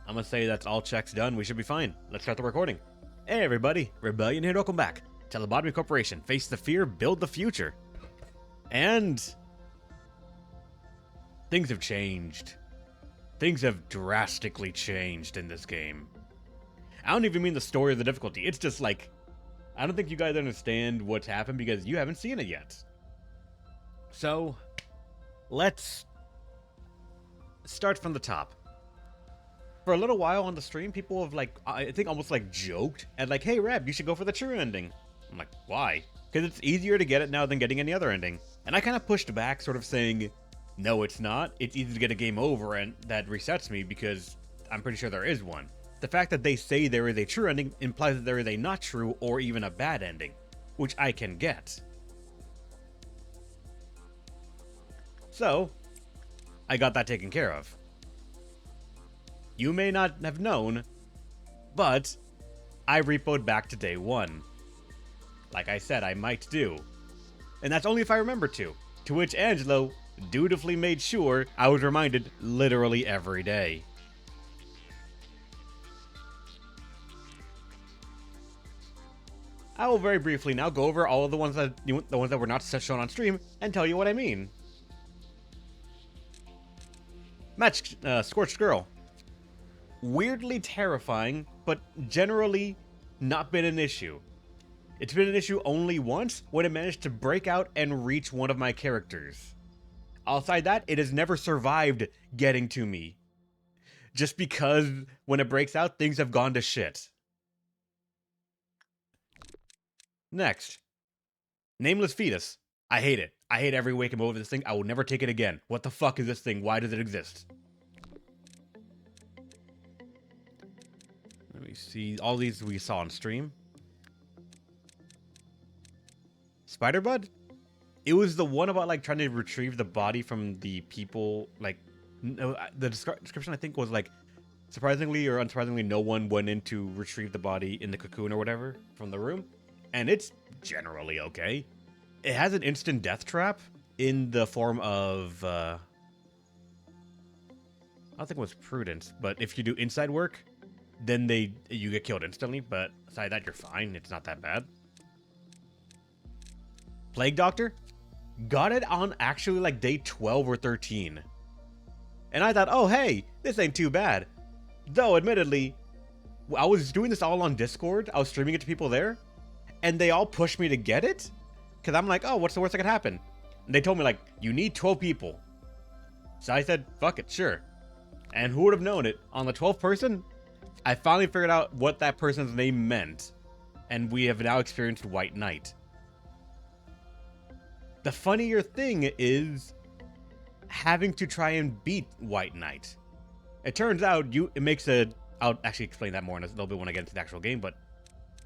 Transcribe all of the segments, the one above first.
I'm gonna say that's all checks done. We should be fine. Let's start the recording. Hey everybody, Rebellion here. Welcome back to Lobotomy Corporation. Face the fear, build the future. And things have changed. Things have drastically changed in this game. I don't even mean the story or the difficulty. It's just like, I don't think you guys understand what's happened because you haven't seen it yet. So, let's start from the top. For a little while on the stream, people have like, I think almost like joked and like, hey Reb, you should go for the true ending. I'm like, why? Because it's easier to get it now than getting any other ending. And I kind of pushed back, sort of saying, no, it's not. It's easy to get a game over and that resets me because I'm pretty sure there is one. The fact that they say there is a true ending implies that there is a not true or even a bad ending, which I can get. So, I got that taken care of. You may not have known, but I repoed back to day one. Like I said, I might do. And that's only if I remember to which Angelo dutifully made sure I was reminded literally every day. I will very briefly now go over all of the ones that were not shown on stream and tell you what I mean. Match Scorched Girl. Weirdly terrifying, but generally not been an issue. It's been an issue only once when it managed to break out and reach one of my characters. Outside that, it has never survived getting to me. Just because when it breaks out, things have gone to shit. Next. Nameless Fetus. I hate it. I hate every waking moment of this thing. I will never take it again. What the fuck is this thing? Why does it exist? Let me see. All these we saw on stream. Spider-Bud? It was the one about like trying to retrieve the body from the people. Like, no, the description I think was like, surprisingly or unsurprisingly, no one went in to retrieve the body in the cocoon or whatever from the room. And it's generally okay. It has an instant death trap in the form of, I don't think it was Prudence, but if you do inside work, then you get killed instantly, but aside that, you're fine. It's not that bad. Plague Doctor? Got it on actually like day 12 or 13. And I thought, oh hey, this ain't too bad. Though, admittedly, I was doing this all on Discord. I was streaming it to people there, and they all pushed me to get it. Because I'm like, oh, what's the worst that could happen? And they told me, like, you need 12 people. So I said, fuck it, sure. And who would have known it? On the 12th person, I finally figured out what that person's name meant. And we have now experienced White Knight. The funnier thing is having to try and beat White Knight. It turns out it makes a... I'll actually explain that more in a little bit when I get into the actual game, but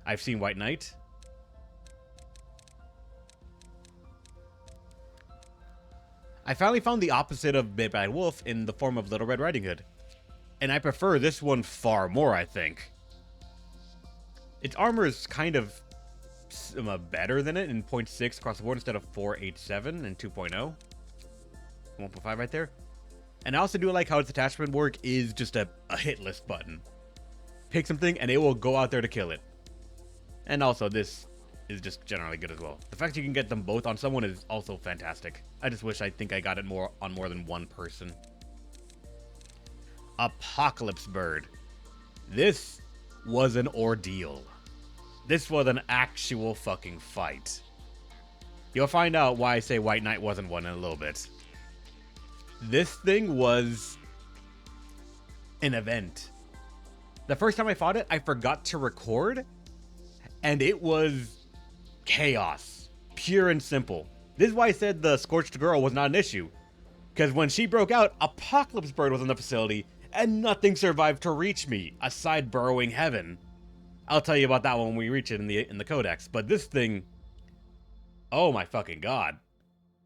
I've seen White Knight. I finally found the opposite of Big Bad Wolf in the form of Little Red Riding Hood. And I prefer this one far more, I think. Its armor is kind of better than it in 0.6 across the board instead of 487 and 2.0. 1.5 right there. And I also do like how its attachment work is just a hit list button. Pick something and it will go out there to kill it. And also this is just generally good as well. The fact you can get them both on someone is also fantastic. I just wish I got it on more than one person. Apocalypse Bird. This was an ordeal. This was an actual fucking fight. You'll find out why I say White Knight wasn't one in a little bit. This thing was an event. The first time I fought it, I forgot to record, and it was chaos. Pure and simple. This is why I said the Scorched Girl was not an issue. Because when she broke out, Apocalypse Bird was in the facility, and nothing survived to reach me, aside Burrowing Heaven. I'll tell you about that when we reach it in the codex, but this thing... Oh my fucking god.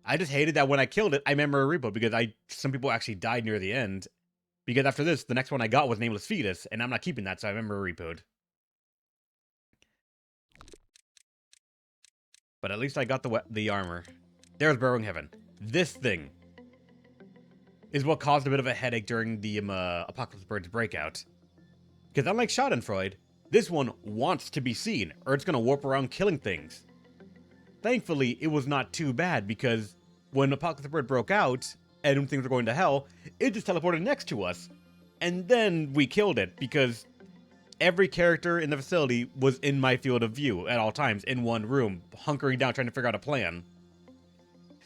I just hated that when I killed it, I memory repo, because some people actually died near the end. Because after this, the next one I got was Nameless Fetus, and I'm not keeping that, so I memory repoed. But at least I got the armor. There's Burrowing Heaven. This thing is what caused a bit of a headache during the Apocalypse Bird's breakout. Because unlike Schadenfreude, this one wants to be seen, or it's going to warp around killing things. Thankfully, it was not too bad, because when Apocalypse Bird broke out, and things were going to hell, it just teleported next to us. And then we killed it, because every character in the facility was in my field of view at all times, in one room, hunkering down trying to figure out a plan.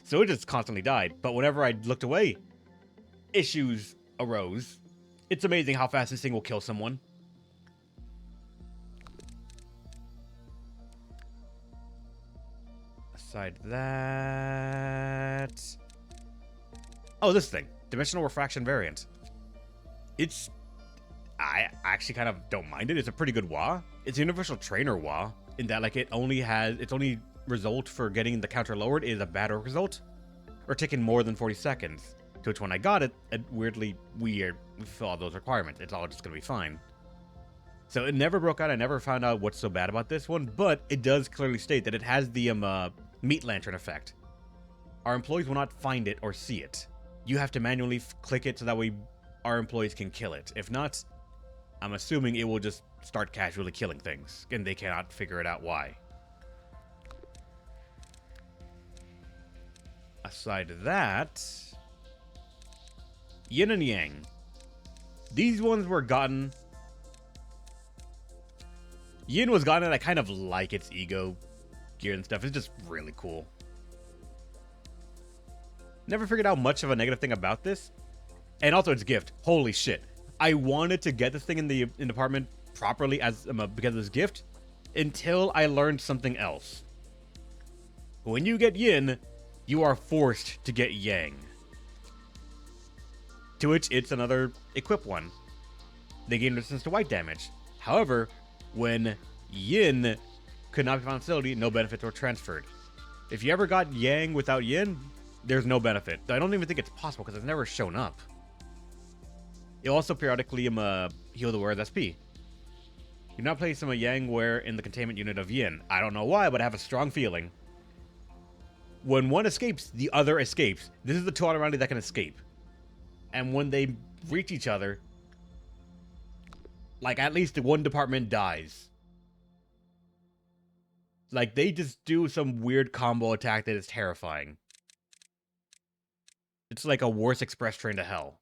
So it just constantly died, but whenever I looked away, issues arose. It's amazing how fast this thing will kill someone. Aside that... Oh, this thing. Dimensional Refraction Variant. I actually kind of don't mind it. It's a pretty good WA. It's a Universal Trainer WA, in that like its only result for getting the counter lowered is a battle result, or taking more than 40 seconds. To which when I got it, we fill all those requirements. It's all just gonna be fine. So it never broke out. I never found out what's so bad about this one, but it does clearly state that it has the meat lantern effect. Our employees will not find it or see it. You have to manually click it so that way our employees can kill it. If not, I'm assuming it will just start casually killing things, and they cannot figure it out why. Aside that, Yin and Yang. These ones were gotten... Yin was gotten, and I kind of like its ego gear and stuff. It's just really cool. Never figured out much of a negative thing about this. And also its gift. Holy shit. I wanted to get this thing in the department properly as because of this gift until I learned something else. When you get Yin, you are forced to get Yang. To which it's another equip one. They gain resistance to white damage. However, when Yin could not be found in the facility, no benefits were transferred. If you ever got Yang without Yin, there's no benefit. I don't even think it's possible because it's never shown up. You'll also periodically heal the wearer's SP. Do not place some Yang wear in the containment unit of Yin. I don't know why, but I have a strong feeling. When one escapes, the other escapes. This is the two automatically that can escape. And when they reach each other, like at least one department dies. Like they just do some weird combo attack that is terrifying. It's like a worse express train to hell.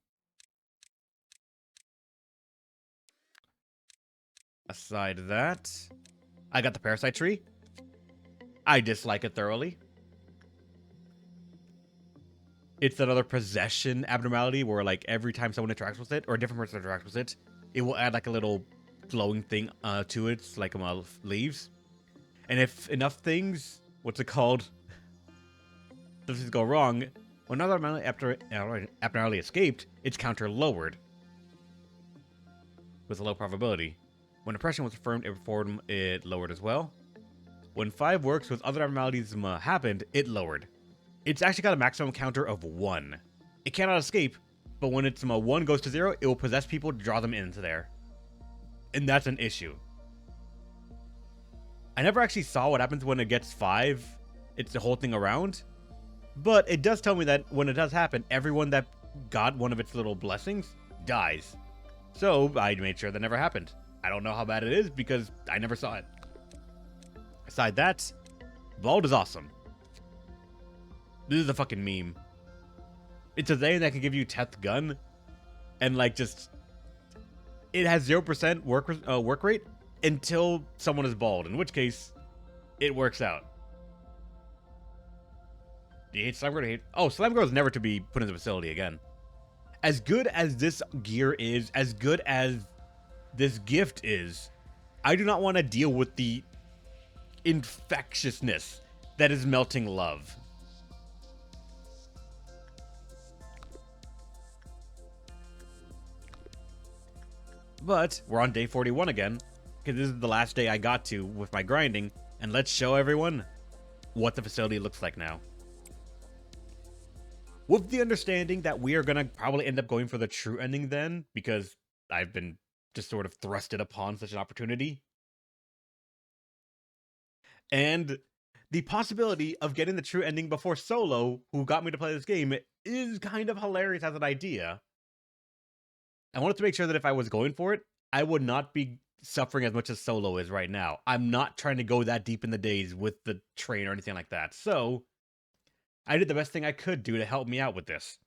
Aside that, I got the Parasite Tree. I dislike it thoroughly. It's another possession abnormality where like every time someone interacts with it, or a different person interacts with it, it will add like a little glowing thing to it, like leaves. And if enough things, what's it called, does this go wrong, when another abnormality escaped, it's counter lowered with a low probability. When oppression was affirmed, it lowered as well. When 5 works with other abnormalities happened, it lowered. It's actually got a maximum counter of 1. It cannot escape, but when its 1 goes to 0, it will possess people to draw them into there. And that's an issue. I never actually saw what happens when it gets 5. It's the whole thing around. But it does tell me that when it does happen, everyone that got one of its little blessings dies. So I made sure that never happened. I don't know how bad it is because I never saw it. Aside that, Bald is awesome. This is a fucking meme. It's a thing that can give you 10th gun, and like just it has 0% work rate until someone is bald, in which case it works out. Do you hate Slime Girl? Oh, Slime Girl is never to be put in the facility again. As good as this gear is, as good as this gift is, I do not want to deal with the infectiousness that is melting love. But we're on day 41 again, because this is the last day I got to with my grinding, and let's show everyone what the facility looks like now. With the understanding that we are going to probably end up going for the true ending then, because I've been just sort of thrusted upon such an opportunity. And the possibility of getting the true ending before Solo, who got me to play this game, is kind of hilarious as an idea. I wanted to make sure that if I was going for it, I would not be suffering as much as Solo is right now. I'm not trying to go that deep in the days with the train or anything like that. So, I did the best thing I could do to help me out with this.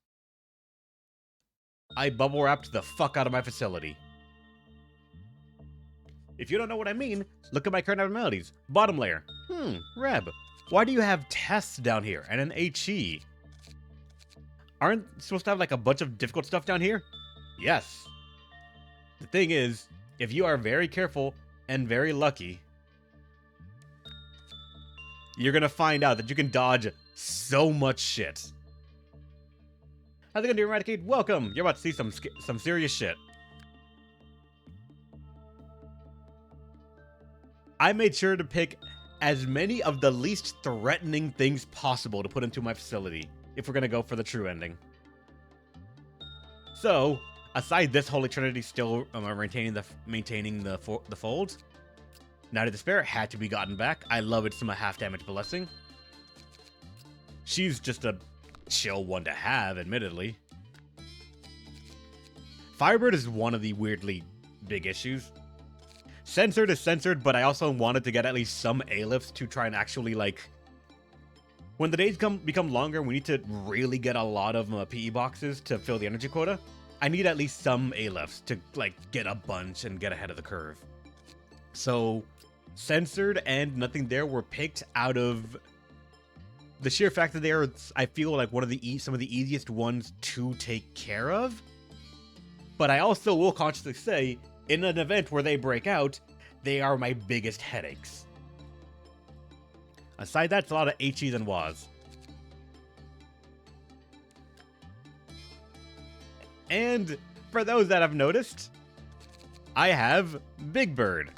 I bubble wrapped the fuck out of my facility. If you don't know what I mean, look at my current abnormalities. Bottom layer. Reb. Why do you have tests down here and an HE? Aren't you supposed to have like a bunch of difficult stuff down here? Yes. The thing is, if you are very careful and very lucky, you're gonna find out that you can dodge so much shit. How's it gonna do, Eradicate? Welcome! You're about to see some serious shit. I made sure to pick as many of the least threatening things possible to put into my facility if we're gonna go for the true ending. So, aside this Holy Trinity still maintaining the folds, Night of Despair had to be gotten back. I love it from a half damage blessing. She's just a chill one to have, admittedly. Firebird is one of the weirdly big issues. Censored is censored, but I also wanted to get at least some A-lifts to try and actually, like... When the days become longer, we need to really get a lot of PE boxes to fill the energy quota. I need at least some A-lifts to, like, get a bunch and get ahead of the curve. So, censored and nothing there were picked out of the sheer fact that they are, I feel like, one of some of the easiest ones to take care of. But I also will consciously say, in an event where they break out, they are my biggest headaches. Aside that, it's a lot of HEs and WAs. And for those that have noticed, I have Big Bird.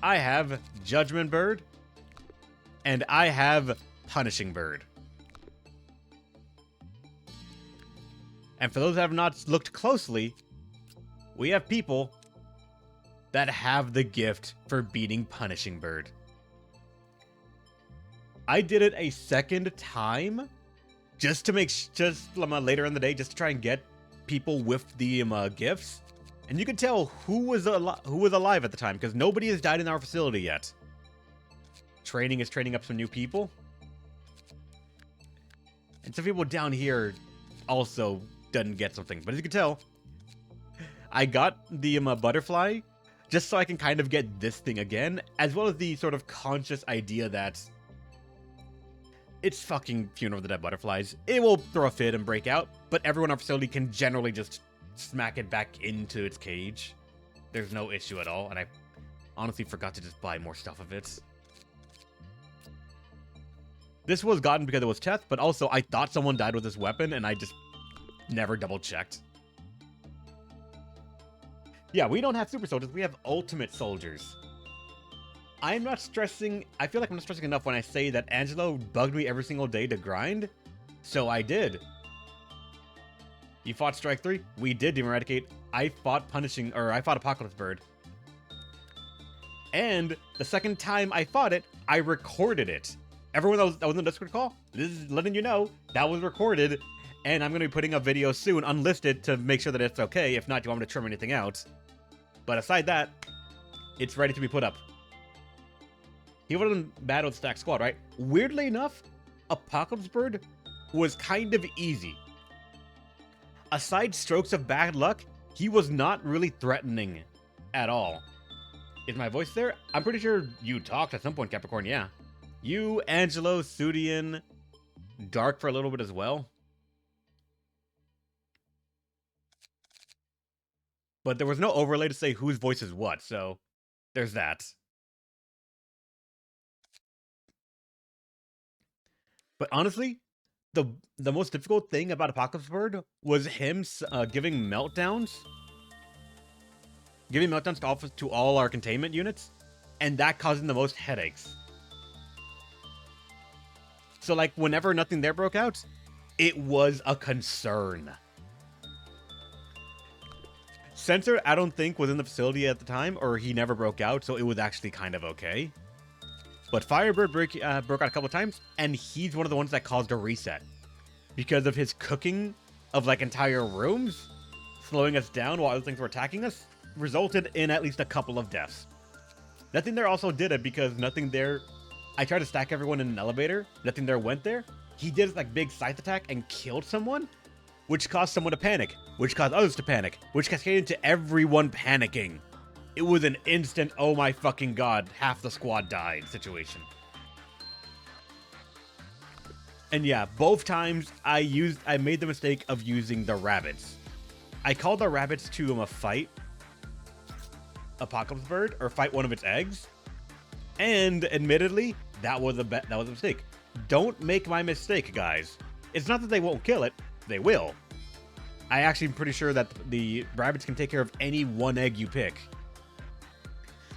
I have Judgment Bird. And I have Punishing Bird. And for those that have not looked closely, we have people that have the gift for beating Punishing Bird. I did it a second time just to make later in the day, just to try and get people with the gifts. And you can tell who was alive at the time, because nobody has died in our facility yet. Training is training up some new people. And some people down here also didn't get something. But as you can tell, I got the butterfly just so I can kind of get this thing again, as well as the sort of conscious idea that it's fucking Funeral of the Dead butterflies. It will throw a fit and break out, but everyone in our facility can generally just smack it back into its cage. There's no issue at all, and I honestly forgot to just buy more stuff of it. This was gotten because it was Teth, but also I thought someone died with this weapon, and I just never double-checked. Yeah, we don't have super soldiers, we have ultimate soldiers. I'm not stressing, I feel like I'm not stressing enough when I say that Angelo bugged me every single day to grind, so I did. You fought Strike 3? We did, Demon Eradicate. I fought Apocalypse Bird. And the second time I fought it, I recorded it. Everyone that was in the Discord call, this is letting you know, that was recorded, and I'm going to be putting a video soon, unlisted, to make sure that it's okay. If not, you want me to trim anything out. But aside that, it's ready to be put up. He would have been bad with Stack Squad, right? Weirdly enough, Apocalypse Bird was kind of easy. Aside strokes of bad luck, he was not really threatening at all. Is my voice there? I'm pretty sure you talked at some point, Capricorn, yeah. You, Angelo, Sudian, Dark for a little bit as well. But there was no overlay to say whose voice is what, so there's that. But honestly, the most difficult thing about Apocalypse Bird was him giving meltdowns. Giving meltdowns to all our containment units, and that causing the most headaches. So, like, whenever nothing there broke out, it was a concern. Sensor, I don't think, was in the facility at the time, or he never broke out, so it was actually kind of okay. But Firebird broke out a couple of times, and he's one of the ones that caused a reset. Because of his cooking of, like, entire rooms, slowing us down while other things were attacking us. resulted in at least a couple of deaths. Nothing there also did it because nothing there. I tried to stack everyone in an elevator. Nothing there went there. He did like big scythe attack and killed someone, which caused someone to panic, which caused others to panic, which cascaded into everyone panicking. It was an instant, oh my fucking god, half the squad died situation. And yeah, both times I made the mistake of using the rabbits. I called the rabbits to fight Apocalypse Bird or fight one of its eggs. And admittedly, that was a mistake. Don't make my mistake, guys. It's not that they won't kill it, they will. I actually am pretty sure that the rabbits can take care of any one egg you pick.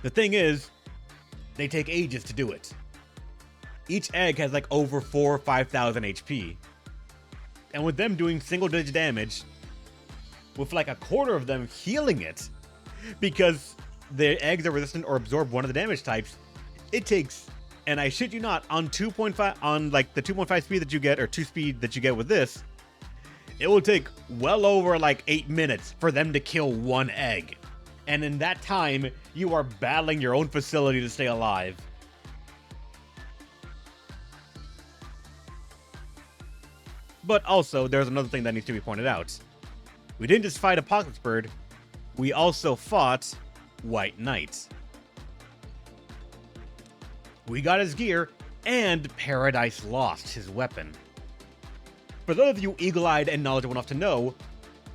The thing is, they take ages to do it. Each egg has like over 4,000 or 5,000 HP. And with them doing single-digit damage, with like a quarter of them healing it, because the eggs are resistant or absorb one of the damage types, it takes, and I shit you not, on 2.5, on like the 2.5 speed that you get, or 2 speed that you get with this, it will take well over like 8 minutes for them to kill one egg. And in that time, you are battling your own facility to stay alive. But also, there's another thing that needs to be pointed out. We didn't just fight Apocalypse Bird, we also fought White Knight. We got his gear, and Paradise Lost, his weapon. For those of you eagle-eyed and knowledgeable enough to know,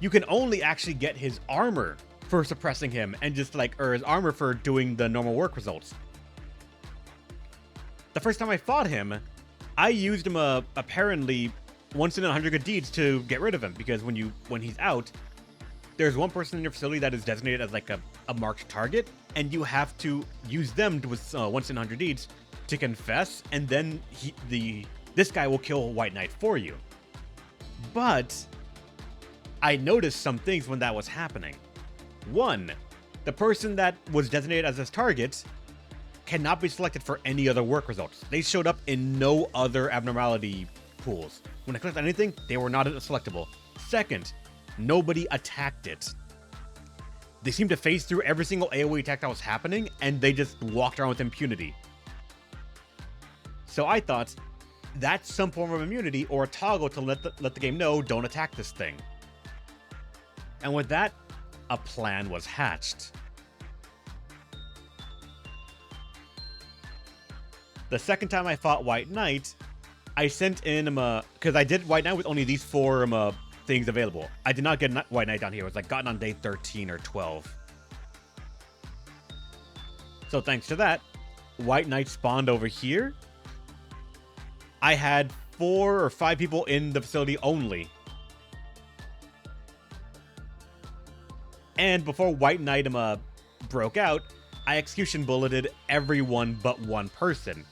you can only actually get his armor for suppressing him, and just like, or his armor for doing the normal work results. The first time I fought him, I used him apparently once in 100 good deeds to get rid of him, because when he's out, there's one person in your facility that is designated as like a marked target, and you have to use them to, with once in 100 deeds to confess, and then this guy will kill White Knight for you. But I noticed some things when that was happening. One, the person that was designated as his target cannot be selected for any other work results. They showed up in no other abnormality pools. When I clicked on anything, they were not selectable. Second, nobody attacked it. They seemed to phase through every single AoE attack that was happening, and they just walked around with impunity. So I thought, that's some form of immunity or a toggle to let the game know, don't attack this thing. And with that, a plan was hatched. The second time I fought White Knight, I sent in because I did White Knight with only these 4 things available. I did not get White Knight down here. It was like gotten on day 13 or 12. So thanks to that, White Knight spawned over here. I had 4 or 5 people in the facility only. And before White Knight broke out, I execution bulleted everyone but one person.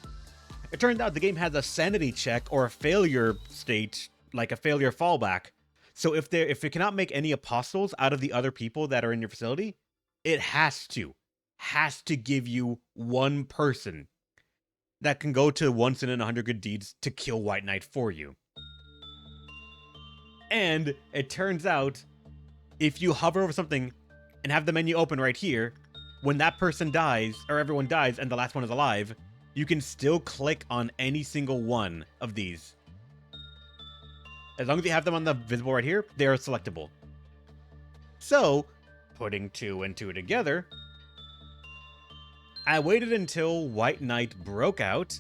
It turned out the game has a sanity check or a failure state, like a failure fallback. So if it cannot make any apostles out of the other people that are in your facility, it has to give you one person that can go to once in 100 good deeds to kill White Knight for you. And it turns out, if you hover over something and have the menu open right here, when that person dies, or everyone dies and the last one is alive, you can still click on any single one of these. As long as you have them on the visible right here, they are selectable. So, putting 2 and 2 together, I waited until White Knight broke out.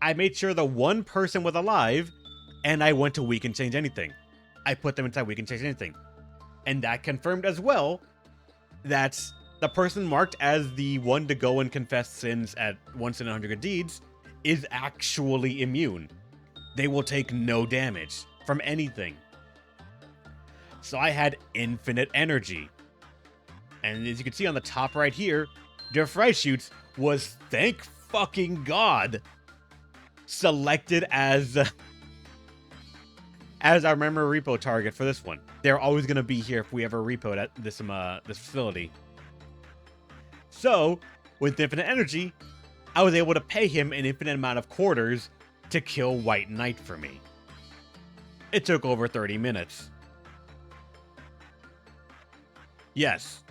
I made sure the one person was alive, and I went to We Can Change Anything. I put them inside We Can Change Anything. And that confirmed as well that the person marked as the one to go and confess sins at once in 100 good deeds is actually immune. They will take no damage from anything. So I had infinite energy. And as you can see on the top right here, Jeff Shoots was, thank fucking God, selected as our memory repo target for this one. They're always going to be here if we ever repoed at this facility. So, with infinite energy, I was able to pay him an infinite amount of quarters to kill White Knight for me. It took over 30 minutes. Yes,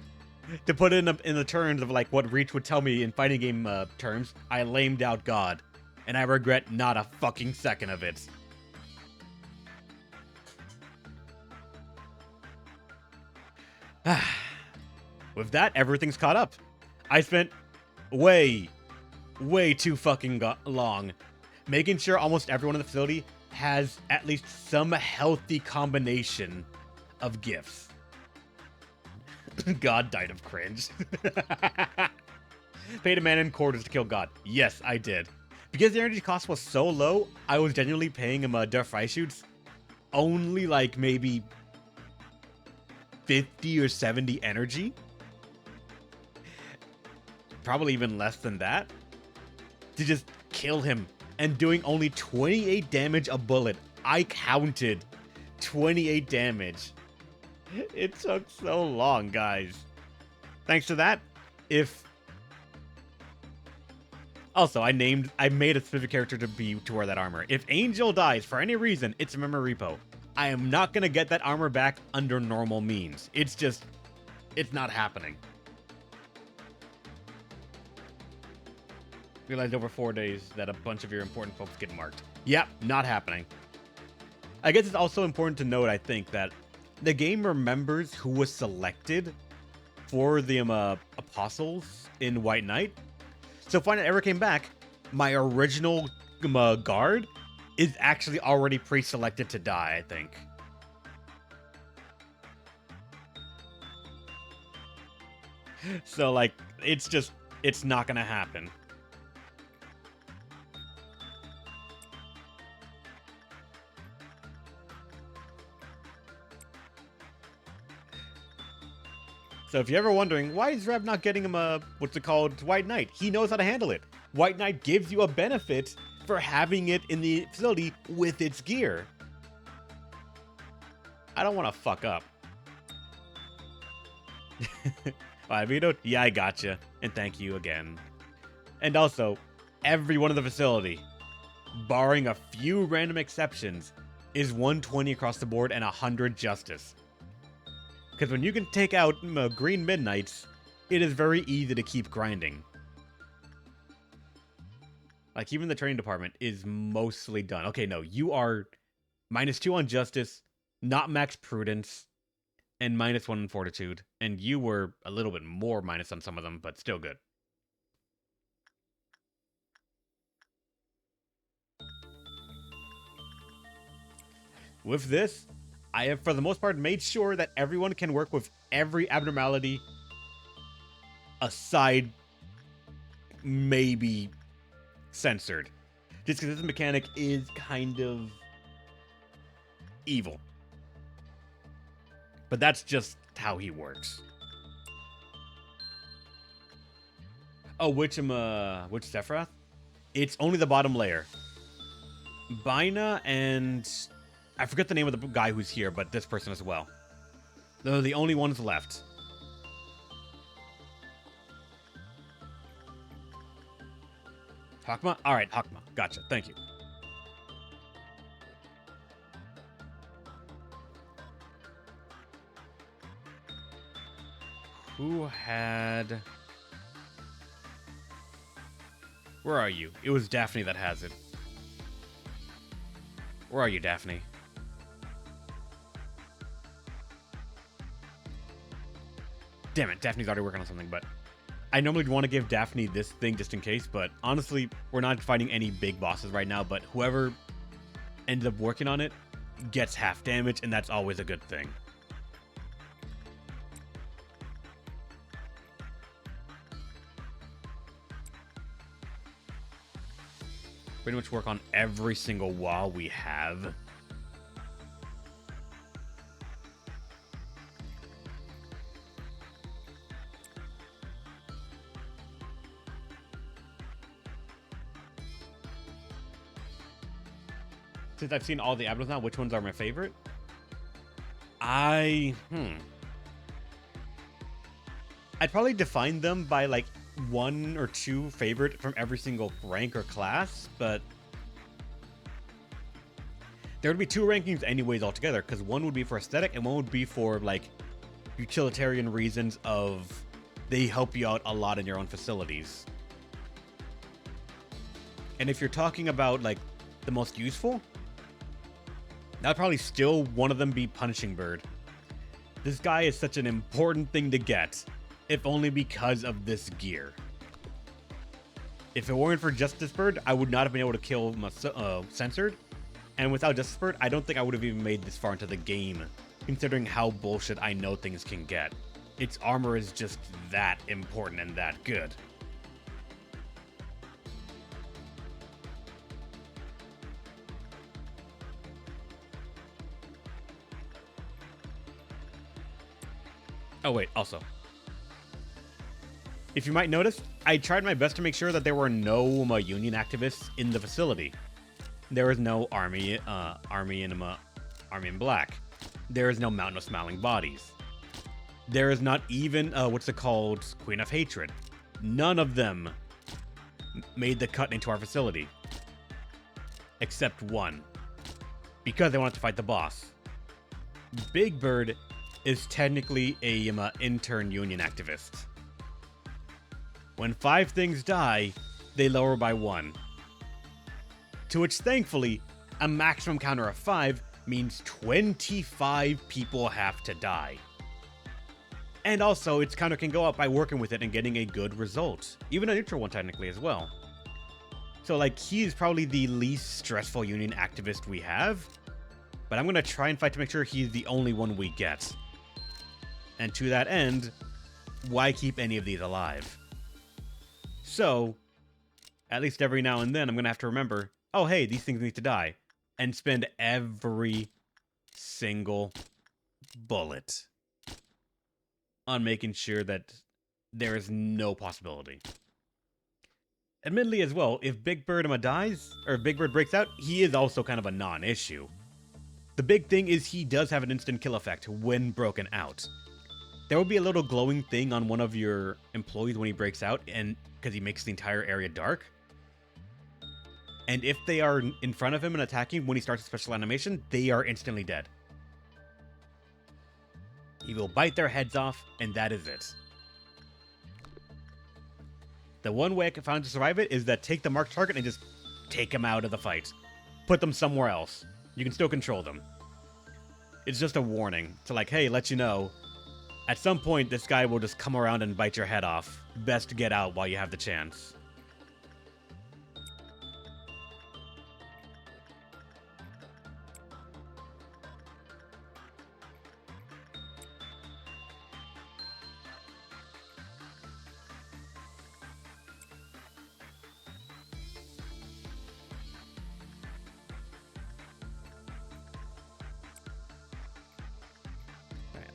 To put it in the terms of like what Reach would tell me in fighting game terms, I lamed out God, and I regret not a fucking second of it. With that, everything's caught up. I spent way too fucking long making sure almost everyone in the facility has at least some healthy combination of gifts. God died of cringe. Paid a man in quarters to kill God. Yes, I did. Because the energy cost was so low, I was genuinely paying him death fry shoots only like maybe 50 or 70 energy. Probably even less than that. To just kill him. And doing only 28 damage a bullet. I counted 28 damage. It took so long, guys. Thanks to that, Also, I made a specific character to wear that armor. If Angel dies for any reason, it's a memory repo. I am not gonna get that armor back under normal means. It's not happening. Realized over 4 days that a bunch of your important folks get marked. Yep, not happening. I guess it's also important to note, I think, that the game remembers who was selected for the apostles in White Knight. So if White Knight ever came back, my original guard is actually already pre-selected to die, I think. So, like, it's not gonna happen. So if you're ever wondering, why is Rev not getting him what's it called, White Knight? He knows how to handle it. White Knight gives you a benefit for having it in the facility with its gear. I don't want to fuck up. Vito? Yeah, I gotcha. And thank you again. And also, everyone in the facility, barring a few random exceptions, is 120 across the board and 100 justice. Because when you can take out green midnights, it is very easy to keep grinding. Like, even the training department is mostly done. Okay, no, you are -2 on justice, not max prudence, and -1 on fortitude. And you were a little bit more minus on some of them, but still good. With this, I have, for the most part, made sure that everyone can work with every abnormality aside maybe censored. Just because this mechanic is kind of evil. But that's just how he works. Oh, which Sephiroth? It's only the bottom layer. Bina and I forget the name of the guy who's here, but this person as well. They're the only ones left. Hakma? Alright, Hakma. Gotcha. Thank you. Who had... Where are you? It was Daphne that has it. Where are you, Daphne? Damn it, Daphne's already working on something, but... I normally want to give Daphne this thing just in case, but honestly, we're not fighting any big bosses right now, but whoever ends up working on it gets half damage, and that's always a good thing. Pretty much work on every single wall we have. Since I've seen all the abdos now, which ones are my favorite? I'd probably define them by like 1 or 2 favorite from every single rank or class, but there would be 2 rankings anyways altogether, because one would be for aesthetic and one would be for like utilitarian reasons of they help you out a lot in your own facilities. And if you're talking about, like, the most useful, that'd probably still one of them be Punishing Bird. This guy is such an important thing to get, if only because of this gear. If it weren't for Justice Bird, I would not have been able to kill Censored. And without Justice Bird, I don't think I would have even made this far into the game, considering how bullshit I know things can get. Its armor is just that important and that good. Oh wait, also, if you might notice, I tried my best to make sure that there were no union activists in the facility. There is no army in black. There is no Mountain of Smiling Bodies. There is not even what's it called, Queen of Hatred. None of them made the cut into our facility, except one, because they wanted to fight the boss. Big Bird is technically a intern union activist. When 5 things die, they lower by 1. To which, thankfully, a maximum counter of 5 means 25 people have to die. And also, its counter can go up by working with it and getting a good result. Even a neutral one, technically, as well. So, like, he is probably the least stressful union activist we have. But I'm going to try and fight to make sure he's the only one we get. And to that end, why keep any of these alive? So, at least every now and then, I'm going to have to remember, oh hey, these things need to die. And spend every single bullet on making sure that there is no possibility. Admittedly as well, if Big Bird dies, or if Big Bird breaks out, he is also kind of a non-issue. The big thing is he does have an instant kill effect when broken out. There will be a little glowing thing on one of your employees when he breaks out, and because he makes the entire area dark. And if they are in front of him and attacking when he starts a special animation, they are instantly dead. He will bite their heads off, and that is it. The one way I can find to survive it is that take the marked target and just take them out of the fight. Put them somewhere else. You can still control them. It's just a warning to, like, hey, let you know, at some point this guy will just come around and bite your head off. Best to get out while you have the chance.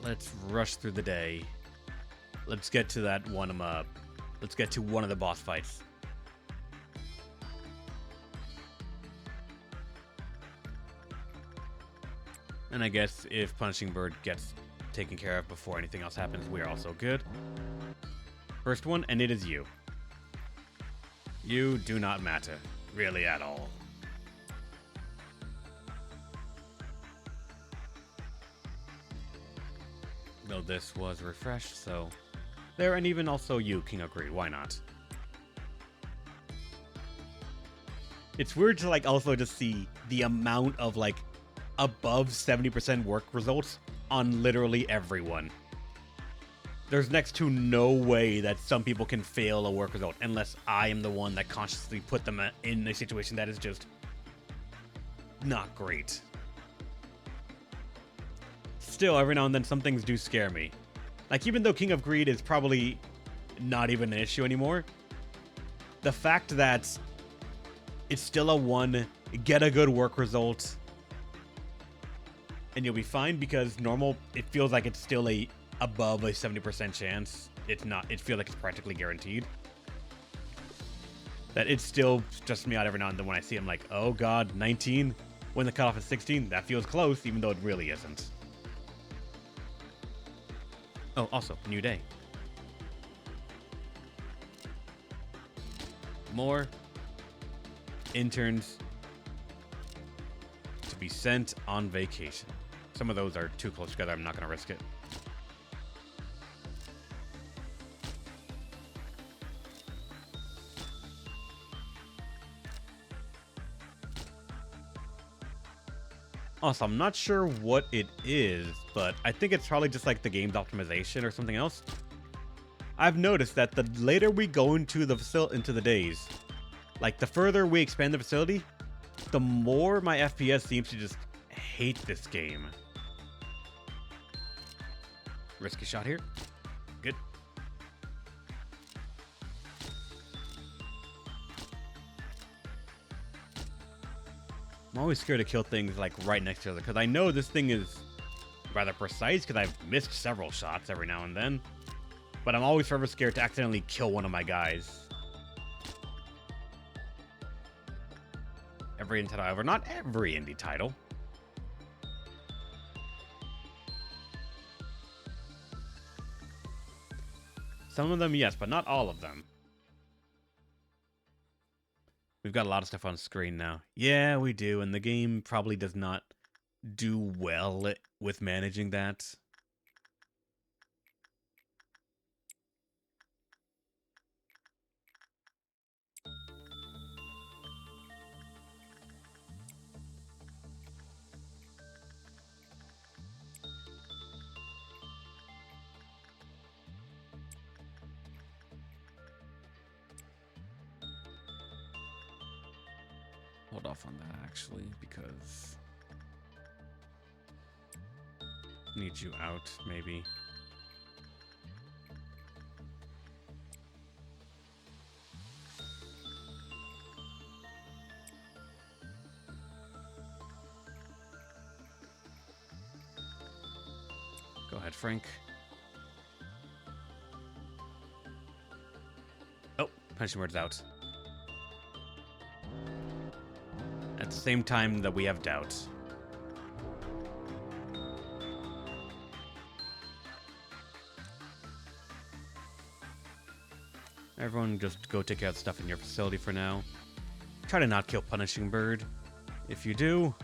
Let's rush through the day. Let's get to that one. Let's get to one of the boss fights. And I guess if Punishing Bird gets taken care of before anything else happens, we're also good. First one, and it is you. You do not matter, really at all. Though this was refreshed, so there, and even also you, King of Greed, why not? It's weird to, like, also just see the amount of, like, above 70% work results on literally everyone. There's next to no way that some people can fail a work result unless I am the one that consciously put them in a situation that is just not great. Still, every now and then, some things do scare me. Like, even though King of Greed is probably not even an issue anymore, the fact that it's still a 1, get a good work result, and you'll be fine, because normal, it feels like it's still above a 70% chance. It's not, it feels like it's practically guaranteed. That it still stresses me out every now and then when I see him, like, oh god, 19? When the cutoff is 16, that feels close, even though it really isn't. Oh, also, new day. More interns to be sent on vacation. Some of those are too close together. I'm not going to risk it. Also, I'm not sure what it is, but I think it's probably just like the game's optimization or something else. I've noticed that the later we go into the days, like the further we expand the facility, the more my FPS seems to just hate this game. Risky shot here. Good. I'm always scared to kill things like right next to each other because I know this thing is rather precise because I've missed several shots every now and then. But I'm always forever scared to accidentally kill one of my guys. Every indie title, however, not every indie title. Some of them, yes, but not all of them. We've got a lot of stuff on screen now. Yeah, we do, and the game probably does not do well with managing that. Hold off on that, actually, because need you out, maybe. Go ahead, Frank. Oh, punishing word's out. At the same time that we have doubt. Everyone just go take care of the stuff in your facility for now. Try to not kill Punishing Bird. If you do,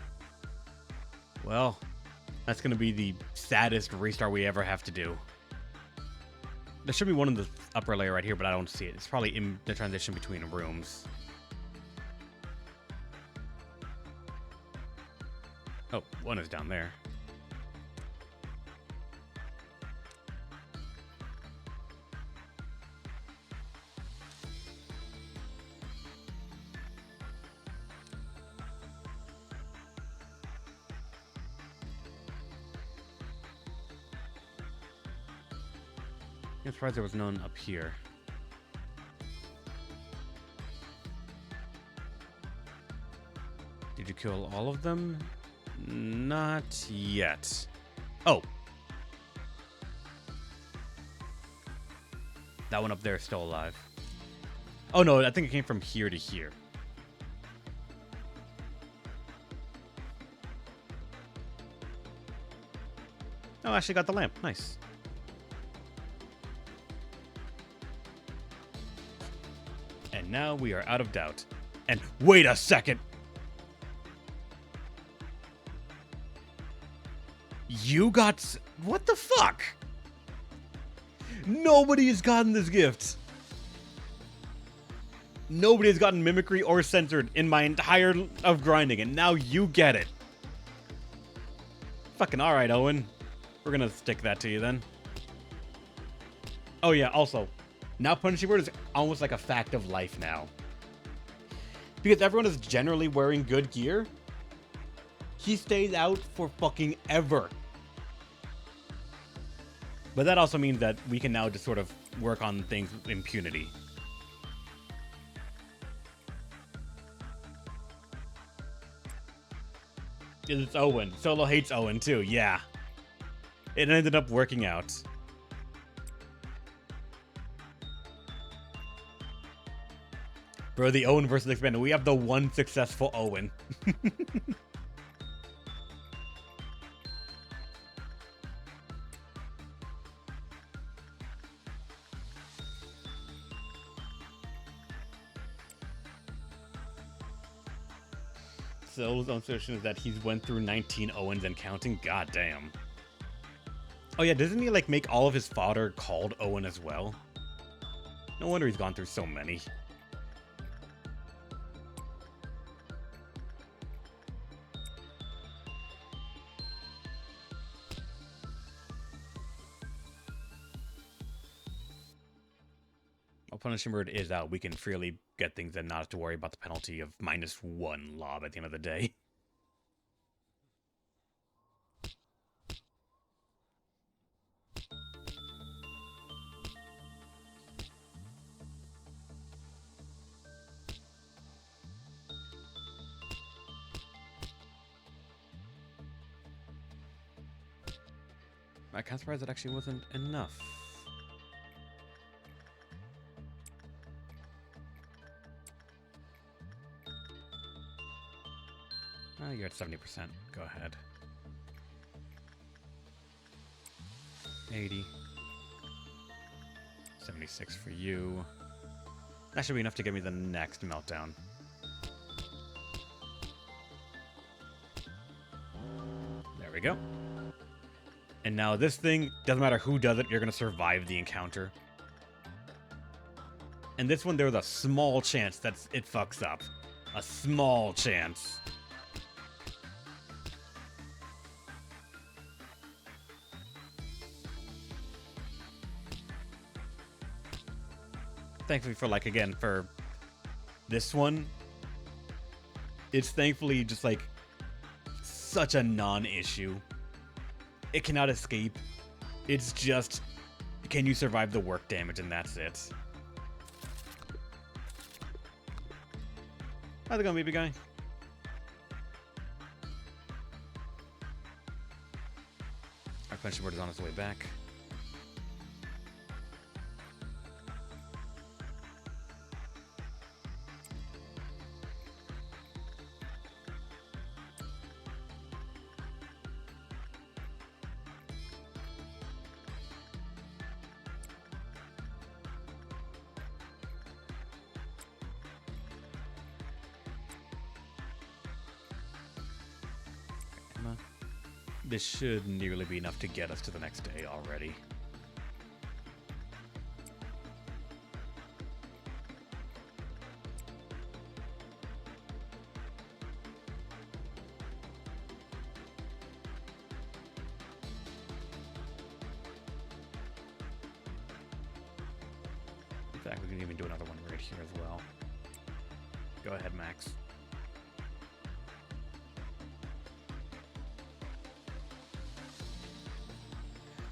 well, that's going to be the saddest restart we ever have to do. There should be one in the upper layer right here, but I don't see it. It's probably in the transition between rooms. Oh, one is down there. I'm surprised there was none up here. Did you kill all of them? Not yet. Oh. That one up there is still alive. Oh no, I think it came from here to here. Oh, I actually got the lamp. Nice. And now we are out of doubt. And wait a second! You got... What the fuck? Nobody has gotten this gift. Nobody has gotten mimicry or censored in my entire of grinding, and now you get it. Fucking alright, Owen. We're gonna stick that to you then. Oh yeah, also, now Punishing Bird is almost like a fact of life now. Because everyone is generally wearing good gear, he stays out for fucking ever. But that also means that we can now just sort of work on things with impunity. It's Owen. Solo hates Owen too, yeah. It ended up working out. Bro, the Owen versus Expanded. We have the one successful Owen. Solo's own solution is that he's went through 19 Owens and counting. God damn. Oh yeah, doesn't he like make all of his fodder called Owen as well? No wonder he's gone through so many. While Punishing Bird is out, we can freely get things and not have to worry about the penalty of -1 lob at the end of the day. I'm kind of surprised it actually wasn't enough. Oh, you're at 70%. Go ahead. 80. 76 for you. That should be enough to get me the next meltdown. There we go. And now this thing, doesn't matter who does it, you're going to survive the encounter. And this one, there was a small chance that it fucks up. A small chance. Thankfully for, like, again, for this one, it's thankfully just, like, such a non-issue. It cannot escape. It's just, can you survive the work damage, and that's it. How's it going, baby guy? Our punching board is on its way back. This should nearly be enough to get us to the next day already. In fact, we can even do another one right here as well. Go ahead, Max.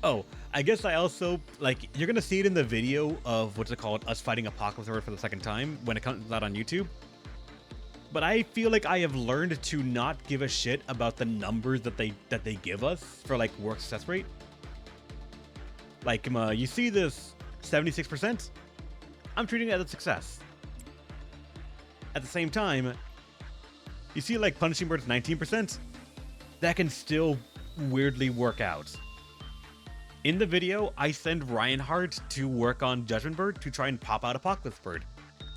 Oh, I guess I also, like, you're going to see it in the video of, what's it called, us fighting Apocalypse Horde for the second time when it comes out on YouTube. But I feel like I have learned to not give a shit about the numbers that they give us for, like, work success rate. Like, you see this 76%? I'm treating it as a success. At the same time, you see, like, Punishing Bird's 19%? That can still weirdly work out. In the video, I send Reinhardt to work on Judgment Bird to try and pop out Apocalypse Bird.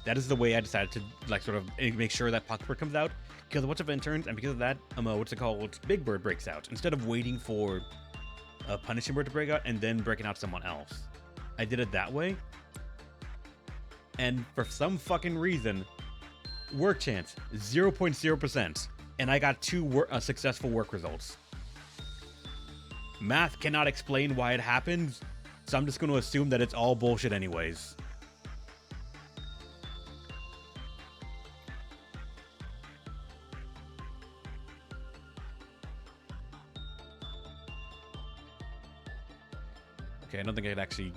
That is the way I decided to, like, sort of make sure that Apocalypse Bird comes out, kill a bunch of interns, and because of that, what's it called, Big Bird breaks out, instead of waiting for a Punishing Bird to break out and then breaking out someone else. I did it that way, and for some fucking reason, work chance, 0.0%, and I got 2 successful work results. Math cannot explain why it happens, so I'm just going to assume that it's all bullshit anyways. Okay, I don't think I could actually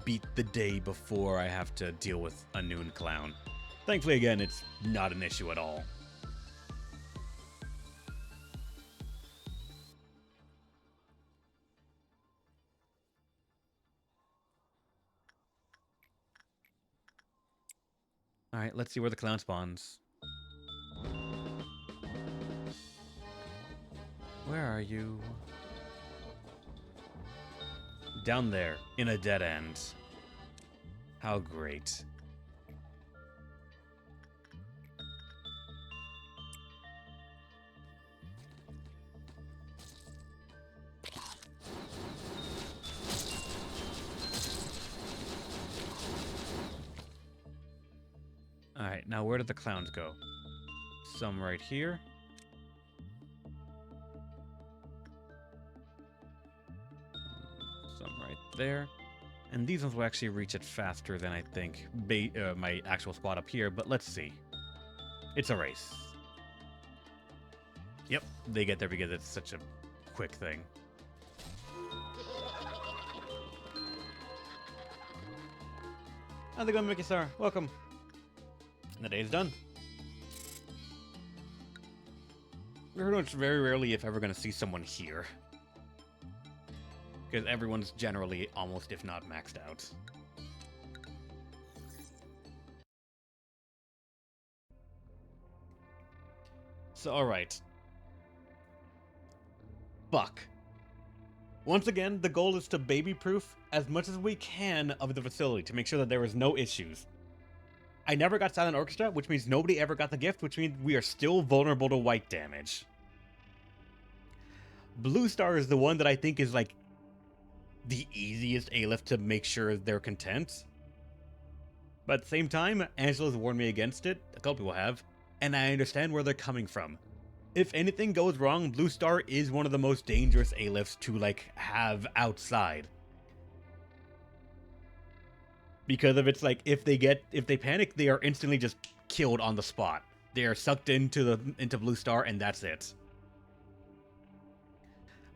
beat the day before I have to deal with a noon clown. Thankfully, again, it's not an issue at all. Alright, let's see where the clown spawns. Where are you? Down there, in a dead end. How great. Alright, now where did the clowns go? Some right here. Some right there. And these ones will actually reach it faster than I think my actual spot up here, but let's see. It's a race. Yep, they get there because it's such a quick thing. How's it going, Mickey Star? Welcome. And the day's done. We're pretty much very rarely, if ever, going to see someone here. Because everyone's generally almost, if not, maxed out. So, alright. Fuck. Once again, the goal is to baby-proof as much as we can of the facility to make sure that there is no issues. I never got Silent Orchestra, which means nobody ever got the gift, which means we are still vulnerable to white damage. Blue Star is the one that I think is, like, the easiest A-lift to make sure they're content. But at the same time, Angela's warned me against it, a couple people have, and I understand where they're coming from. If anything goes wrong, Blue Star is one of the most dangerous A-lifts to, like, have outside. Because if it's like, if they panic, they are instantly just killed on the spot. They are sucked into Blue Star, and that's it.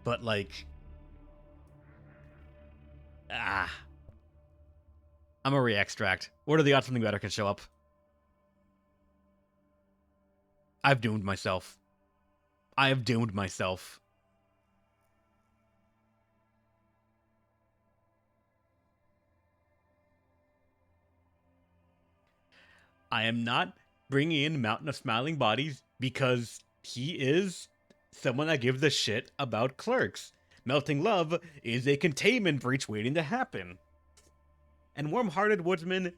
But, like, I'm a re-extract. What are the odds something better can show up? I've doomed myself. I have doomed myself. I am not bringing in Mountain of Smiling Bodies because he is someone that gives a shit about clerks. Melting Love is a containment breach waiting to happen. And Warm-Hearted Woodsman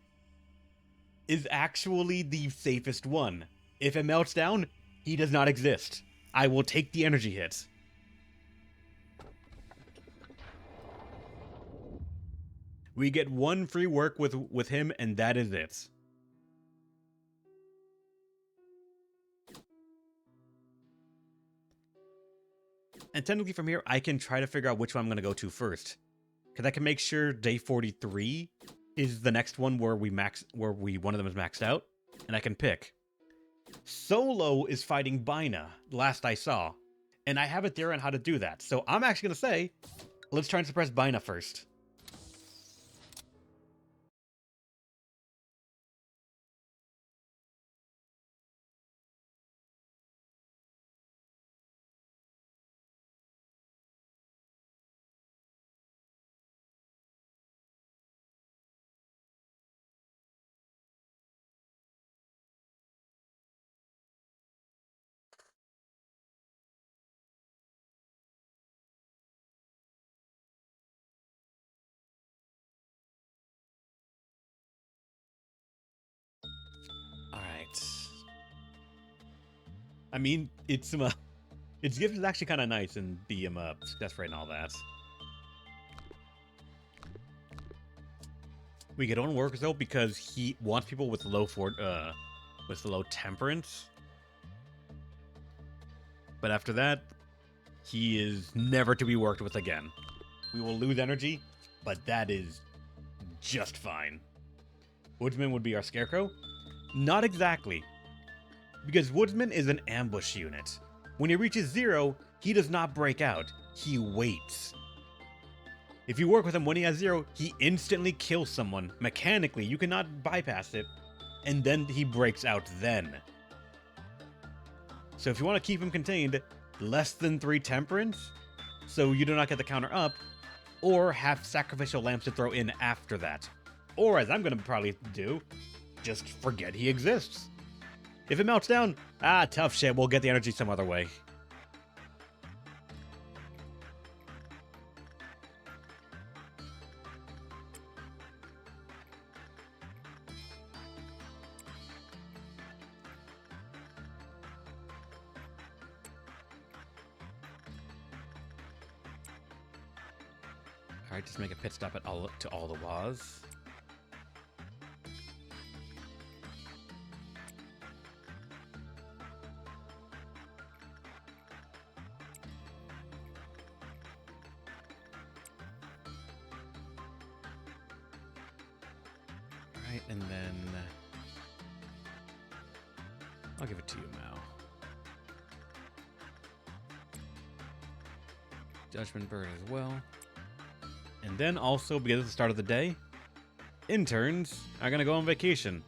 is actually the safest one. If it melts down, he does not exist. I will take the energy hit. We get one free work with him, and that is it. And technically from here, I can try to figure out which one I'm going to go to first. Because I can make sure day 43 is the next one where one of them is maxed out, and I can pick. Solo is fighting Bina, last I saw, and I have a theory on how to do that. So I'm actually going to say, let's try and suppress Bina first. Alright. I mean, its gift is actually kind of nice and the success rate and all that. We get on work though because he wants people with low temperance. But after that, he is never to be worked with again. We will lose energy, but that is just fine. Woodsman would be our Scarecrow? Not exactly. Because Woodsman is an ambush unit. When he reaches 0, he does not break out. He waits. If you work with him when he has 0, he instantly kills someone. Mechanically, you cannot bypass it. And then he breaks out then. So if you want to keep him contained, less than 3 temperance, so you do not get the counter up, or have sacrificial lamps to throw in after that. Or, as I'm going to probably do, just forget he exists. If it melts down, tough shit, we'll get the energy some other way. Alright, just make a pit stop at all the was. Alright, and then I'll give it to you, Mao. Judgment Bird as well. And then also, because it's the start of the day, interns are going to go on vacation.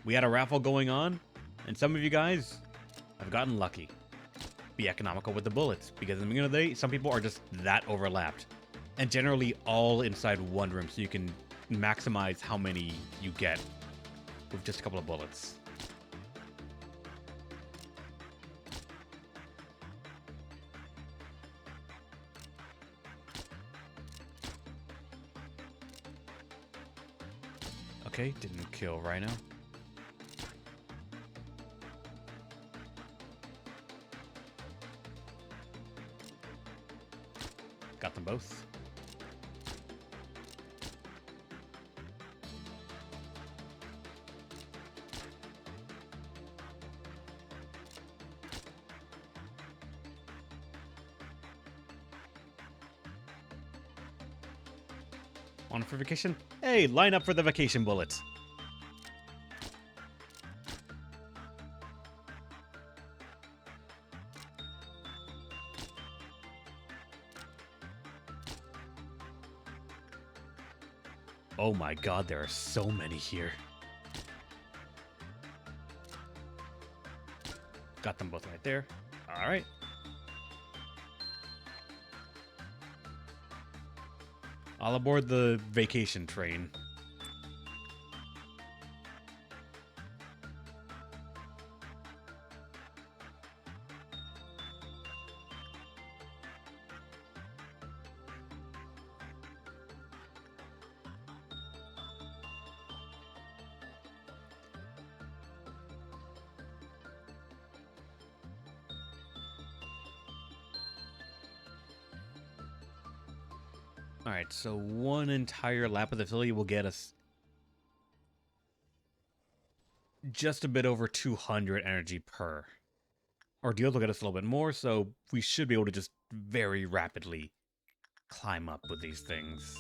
We had a raffle going on, and some of you guys have gotten lucky. Be economical with the bullets, because in the beginning of the day, some people are just that overlapped. And generally all inside one room, so you can maximize how many you get with just a couple of bullets. Okay, didn't kill Rhino. Got them both. On for vacation? Hey, line up for the vacation bullets. Oh my god, there are so many here. Got them both right there. Alright. I'll aboard the vacation train. Alright, so one entire lap of the facility will get us just a bit over 200 energy per. Ordeals will get us a little bit more, so we should be able to just very rapidly climb up with these things.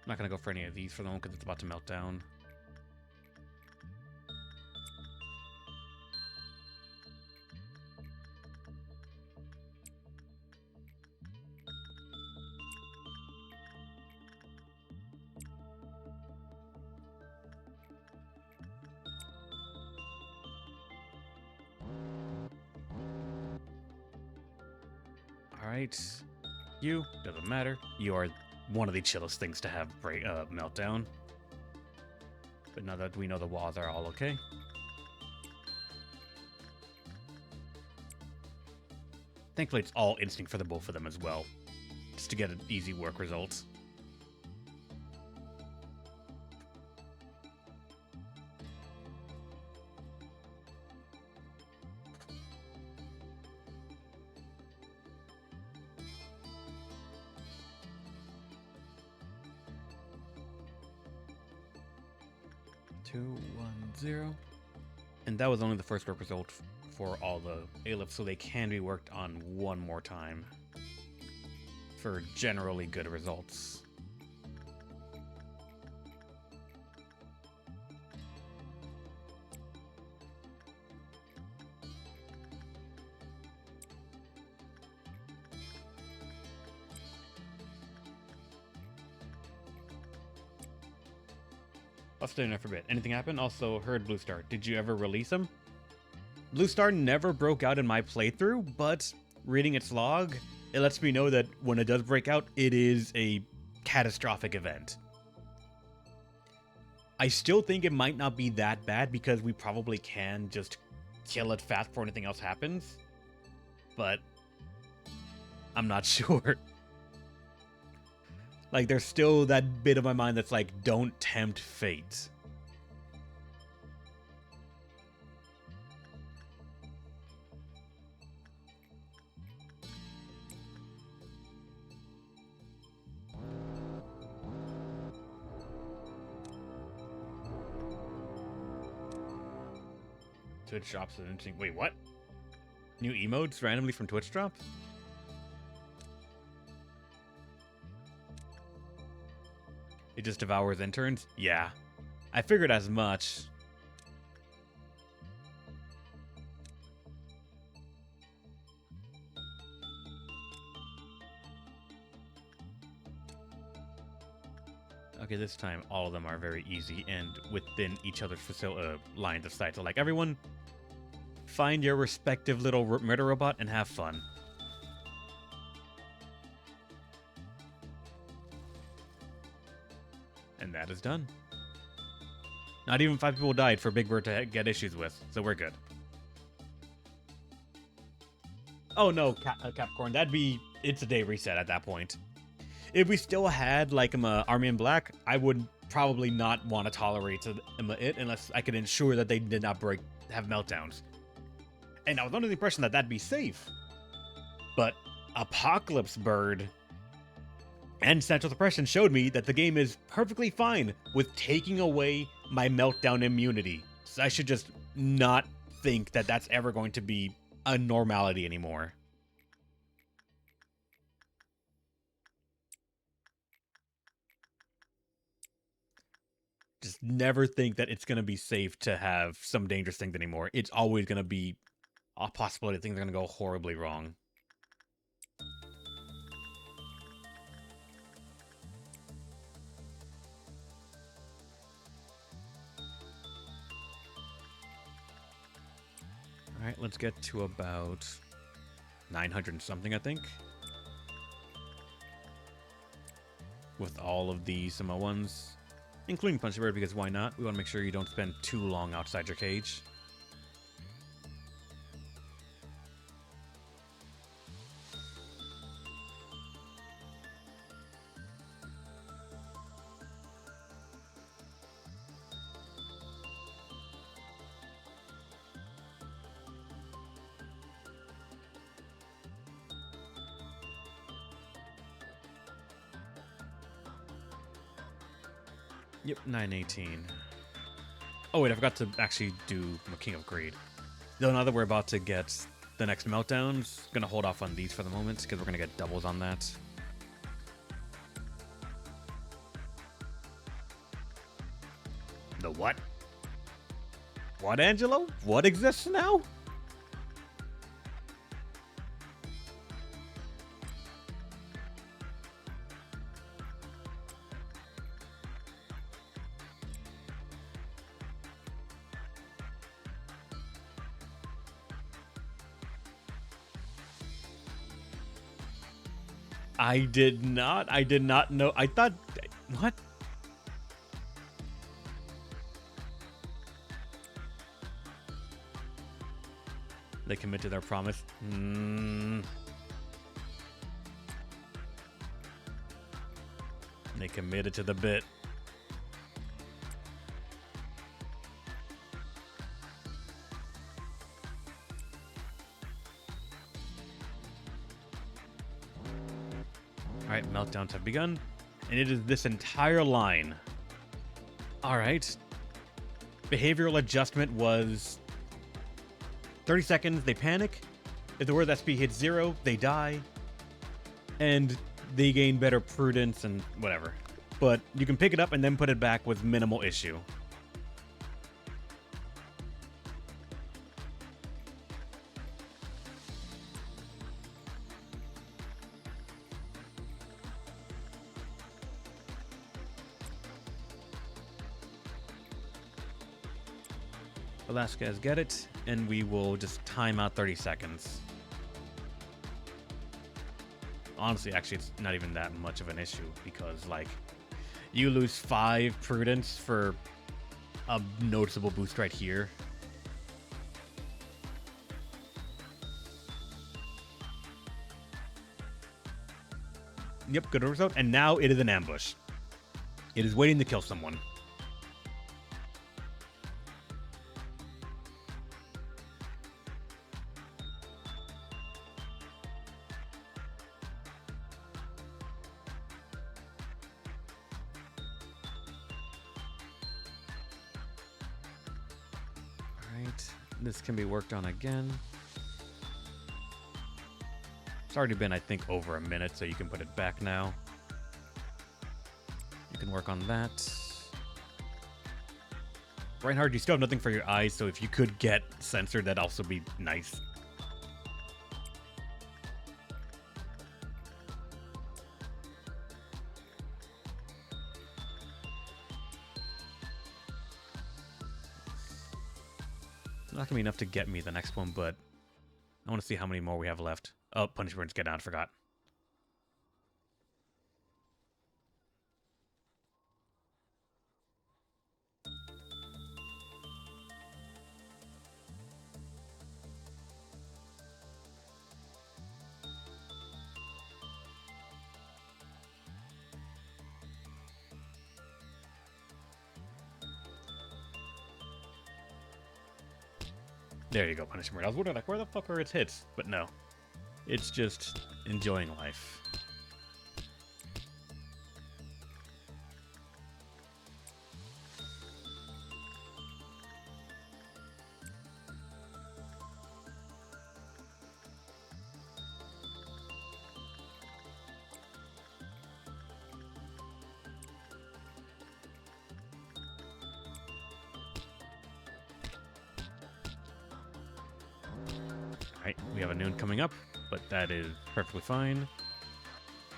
I'm not going to go for any of these for the moment because it's about to melt down. Alright. You, doesn't matter. You are one of the chillest things to have meltdown. But now that we know the walls are all okay. Thankfully, it's all instinct for the both of them as well. Just to get an easy work result. Two, 1, 0. And that was only the first work result for all the A-lifts, so they can be worked on one more time for generally good results. I'll stay in there for a bit. Anything happen? Also heard Blue Star. Did you ever release him? Blue Star never broke out in my playthrough, but reading its log, it lets me know that when it does break out, it is a catastrophic event. I still think it might not be that bad because we probably can just kill it fast before anything else happens, but I'm not sure. Like, there's still that bit of my mind that's like, don't tempt fate. Twitch drops an interesting... Wait, what? New emotes randomly from Twitch drop? It just devours interns? Yeah. I figured as much. Okay, this time all of them are very easy and within each other's lines of sight. So, like, everyone, find your respective little murder robot and have fun. And that is done. Not even 5 people died for Big Bird to get issues with, so we're good. Oh no, Capricorn, it's a day reset at that point. If we still had, like, Army in Black, I would probably not want to tolerate it unless I could ensure that they did not have meltdowns. And I was under the impression that that'd be safe. But Apocalypse Bird and Central Suppression showed me that the game is perfectly fine with taking away my meltdown immunity. So I should just not think that that's ever going to be a normality anymore. Just never think that it's going to be safe to have some dangerous things anymore. It's always going to be a possibility that things are going to go horribly wrong. Alright, let's get to about 900 and something, I think. With all of the Samoans, including Punchy Bird, because why not? We want to make sure you don't spend too long outside your cage. Yep, 918. Oh wait, I forgot to actually do King of Greed. Though now that we're about to get the next meltdowns, gonna hold off on these for the moment because we're gonna get doubles on that. The what? What, Angelo? What exists now? I did not know. I thought, what? They commit to their promise. They committed to the bit. Alright, meltdowns have begun, and it is this entire line. Alright. Behavioral adjustment was 30 seconds, they panic. If the word SP hits 0, they die. And they gain better prudence and whatever. But you can pick it up and then put it back with minimal issue. Velasquez get it, and we will just time out 30 seconds. Honestly, actually, it's not even that much of an issue because, like, you lose 5 prudence for a noticeable boost right here. Yep, good result. And now it is an ambush. It is waiting to kill someone. This can be worked on again. It's already been, I think, over a minute, so you can put it back now. You can work on that. Reinhard, you still have nothing for your eyes, so if you could get censored, that'd also be nice. Not gonna be enough to get me the next one, but I want to see how many more we have left. Oh, punishment words, get down, forgot. There you go, punishment word. I was wondering, like, where the fuck are its hits? But no. It's just enjoying life. Alright, we have a noon coming up, but that is perfectly fine.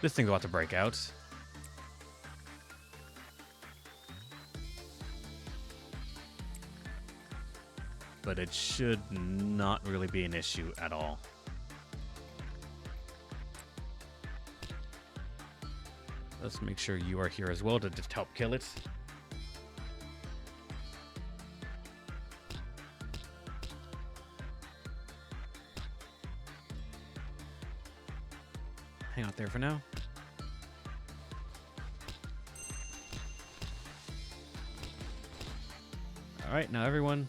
This thing's about to break out. But it should not really be an issue at all. Let's make sure you are here as well to just help kill it. Hang out there for now. Alright, now everyone.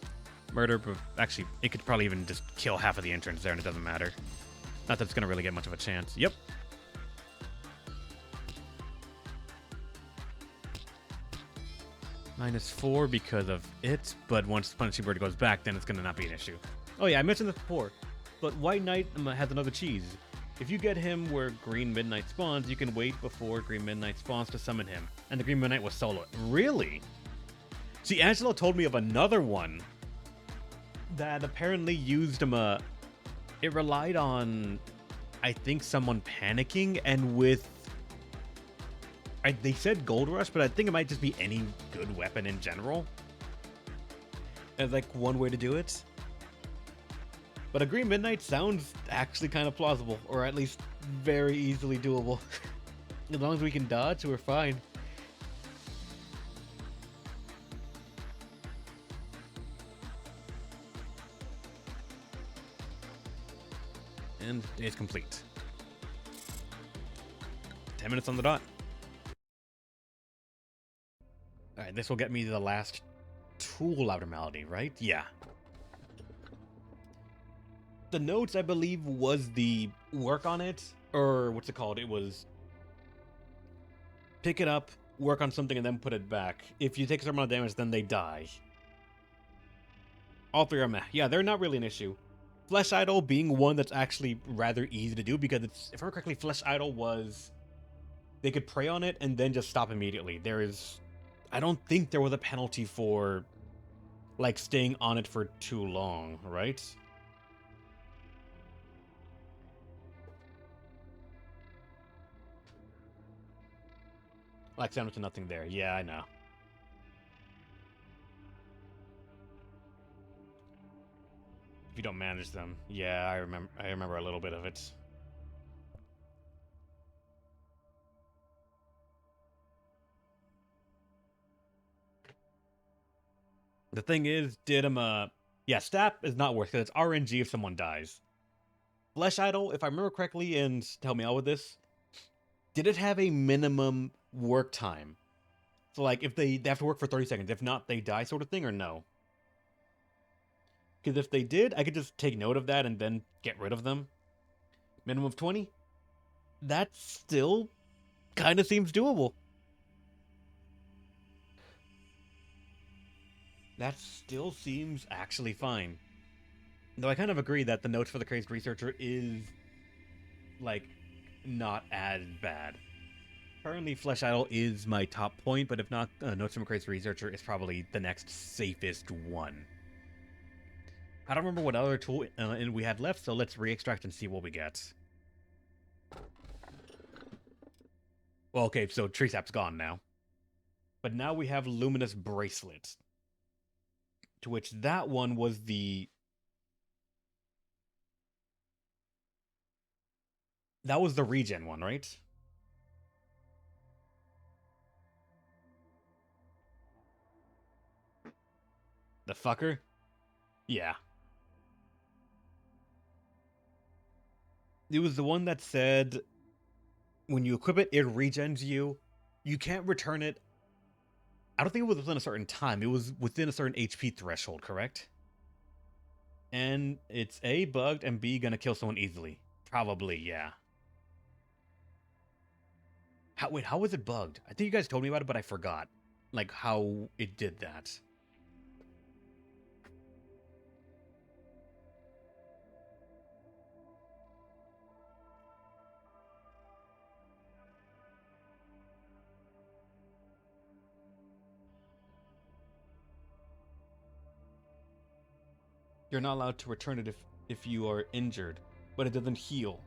Murder, but actually, it could probably even just kill half of the interns there and it doesn't matter. Not that it's going to really get much of a chance. Yep. -4 because of it, but once Punishing Bird goes back, then it's going to not be an issue. Oh yeah, I mentioned this before, but White Knight has another cheese. If you get him where Green Midnight spawns, you can wait before Green Midnight spawns to summon him. And the Green Midnight was solo. Really? See, Angelo told me of another one that apparently used him it relied on, I think, someone panicking, and with... they said Gold Rush, but I think it might just be any good weapon in general as, like, one way to do it. But a Green Midnight sounds actually kind of plausible, or at least very easily doable. As long as we can dodge, we're fine. And it's complete. 10 minutes on the dot. Alright, this will get me to the last tool abnormality, right? Yeah. The notes, I believe, was the work on it, or what's it called? It was pick it up, work on something, and then put it back. If you take a certain amount of damage, then they die. All three are meh. Yeah, they're not really an issue. Flesh Idol being one that's actually rather easy to do, because it's, if I remember correctly, Flesh Idol was... they could prey on it and then just stop immediately. There is... I don't think there was a penalty for, like, staying on it for too long, right? Like, down to nothing there. Yeah, I know. If you don't manage them. Yeah, I remember a little bit of it. The thing is, did him yeah, Stap is not worth it, because it's RNG if someone dies. Flesh Idol, if I remember correctly, and help me out with this, did it have a minimum work time? So, like, if they have to work for 30 seconds, if not, they die sort of thing, or no? Because if they did, I could just take note of that and then get rid of them. Minimum of 20? That still kind of seems doable. That still seems actually fine. Though I kind of agree that the notes for the crazed researcher is, like, not as bad. Currently, Flesh Idol is my top point, but if not, Notes from a Crazed Researcher is probably the next safest one. I don't remember what other tool we had left, so let's re-extract and see what we get. Well, okay, so Tree Sap's gone now. But now we have Luminous Bracelet. To which that one was the... That was the regen one, right? The fucker? Yeah. It was the one that said when you equip it, it regens you. You can't return it. I don't think it was within a certain time. It was within a certain HP threshold, correct? And it's A, bugged, and B, gonna kill someone easily. Probably, yeah. Wait, how was it bugged? I think you guys told me about it, but I forgot. Like, how it did that. You're not allowed to return it if you are injured, but it doesn't heal.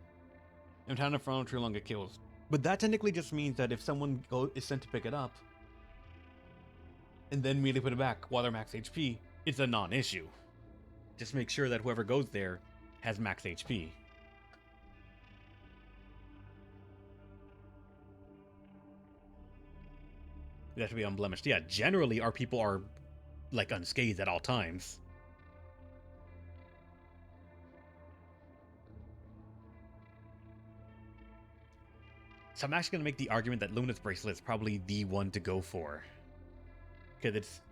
And time in front of too long it kills. But that technically just means that if someone is sent to pick it up, and then immediately put it back while they're max HP, it's a non-issue. Just make sure that whoever goes there has max HP. It has to be unblemished. Yeah, generally our people are, like, unscathed at all times. So I'm actually going to make the argument that Luminous Bracelet is probably the one to go for. Because it's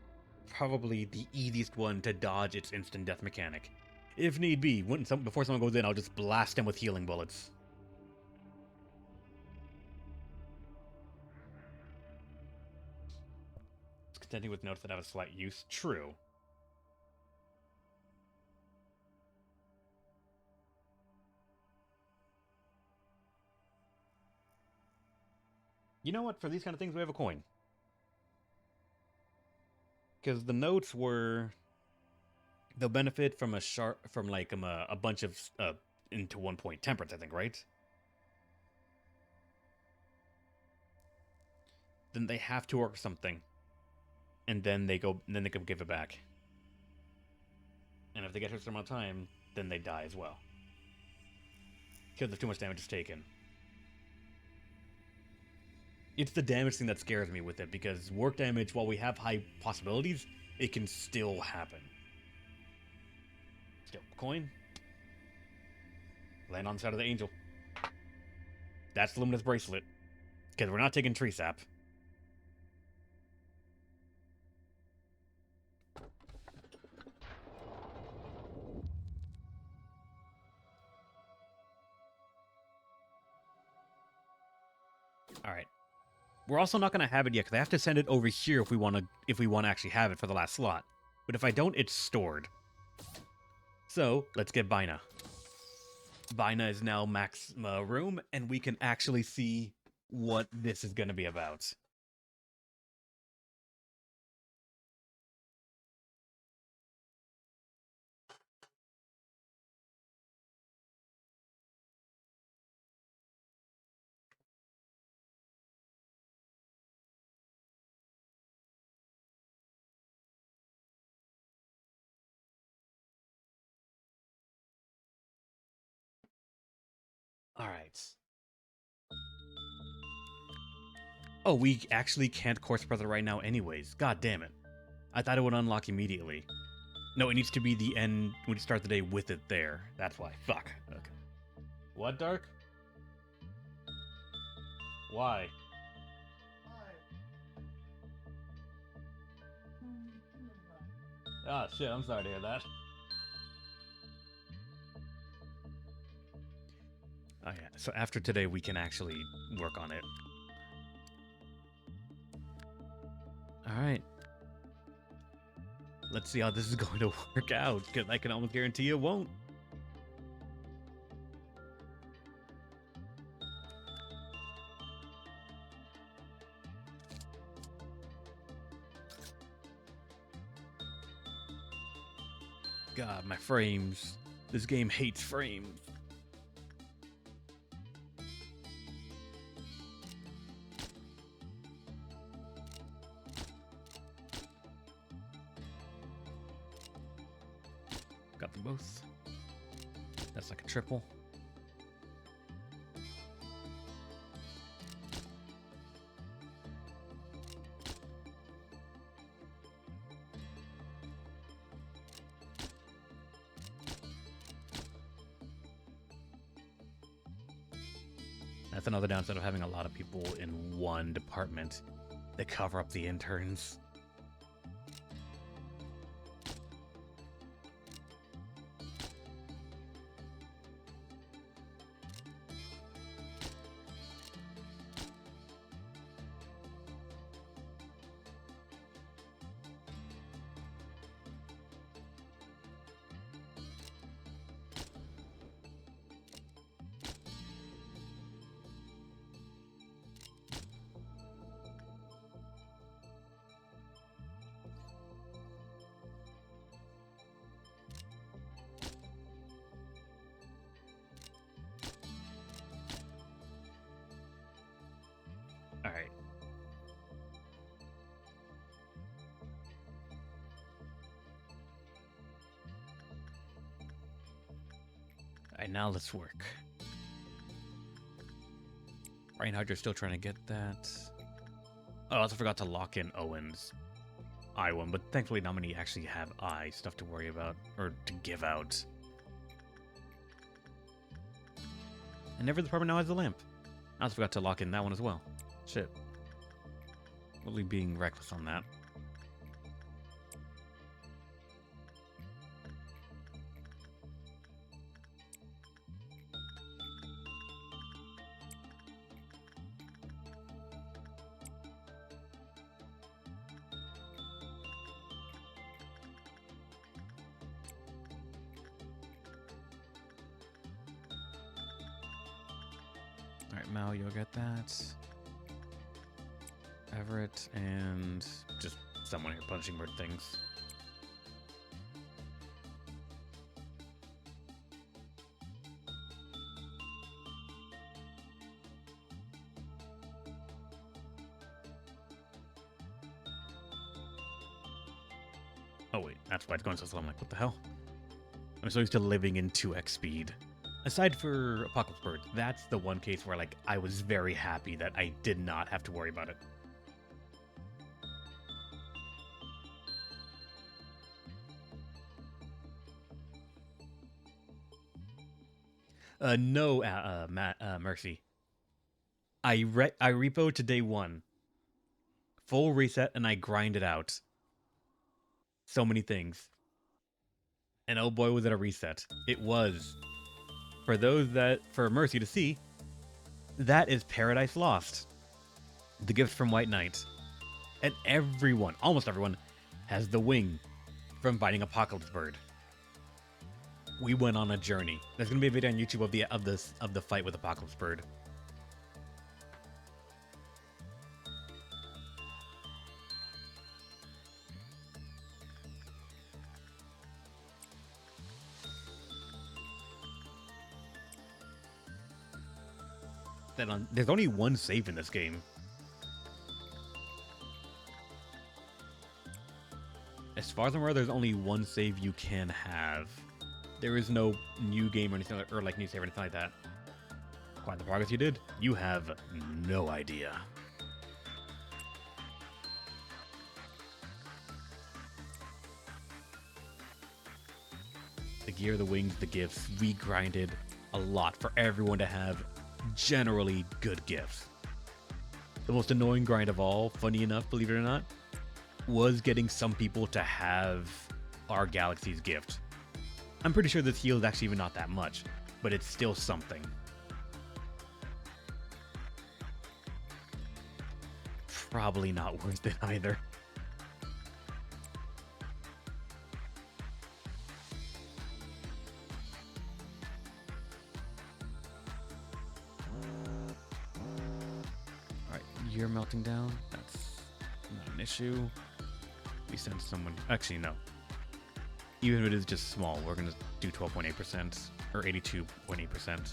probably the easiest one to dodge its instant death mechanic. If need be, before someone goes in, I'll just blast them with healing bullets. It's contending with notes that have a slight use. True. You know what? For these kind of things, we have a coin. Because the notes were... They'll benefit from a bunch of into 1 point temperance, I think, right? Then they have to work something, and then they can give it back. And if they get to a certain amount of time, then they die as well. Because if too much damage is taken. It's the damage thing that scares me with it, because work damage, while we have high possibilities, it can still happen. Still, coin. Land on the side of the angel. That's the Luminous Bracelet. Because we're not taking Tree Sap. Alright. We're also not going to have it yet, because I have to send it over here if we want to actually have it for the last slot. But if I don't, it's stored. So, let's get Bina. Bina is now max room, and we can actually see what this is going to be about. Alright. Oh, we actually can't Corpse Brother right now anyways. God damn it. I thought it would unlock immediately. No, it needs to be the end. We need to start the day with it there. That's why. Fuck. Okay. What, Dark? Why? Ah, shit, I'm sorry to hear that. Oh yeah, so after today we can actually work on it. Alright. Let's see how this is going to work out, because I can almost guarantee it won't. God, my frames. This game hates frames. Got them both. That's like a triple. That's another downside of having a lot of people in one department. They cover up the interns. All right. All right, now let's work. Reinhardt, still trying to get that. Oh, I also forgot to lock in Owen's I one, but thankfully not many actually have I stuff to worry about or to give out. And every department now has a lamp. I also forgot to lock in that one as well. Shit. Really being reckless on that. Alright, Mal, you'll get that. Everett, and just someone here punching bird things. Oh wait, that's why it's going so slow. I'm like, what the hell? I'm so used to living in 2x speed. Aside for Apocalypse Bird, that's the one case where like I was very happy that I did not have to worry about it. No, Mercy. I repo to day 1. Full reset, and I grind it out. So many things. And oh boy, was it a reset. It was. For Mercy to see, that is Paradise Lost. The gift from White Knight. And everyone, almost everyone, has the wing from fighting Apocalypse Bird. We went on a journey. There's gonna be a video on YouTube of the fight with Apocalypse Bird. There's only one save in this game. As far as I'm aware, there's only one save you can have. There is no new game or anything, or like new save or anything like that. Quite the progress you did, you have no idea. The gear, the wings, the gifts, we grinded a lot for everyone to have generally good gifts. The most annoying grind of all, funny enough, believe it or not, was getting some people to have our Galaxy's gift. I'm pretty sure this heal is actually even not that much, but it's still something. Probably not worth it either. melting down. That's not an issue. We send someone... Actually, no. Even if it is just small, we're going to do 12.8% or 82.8%.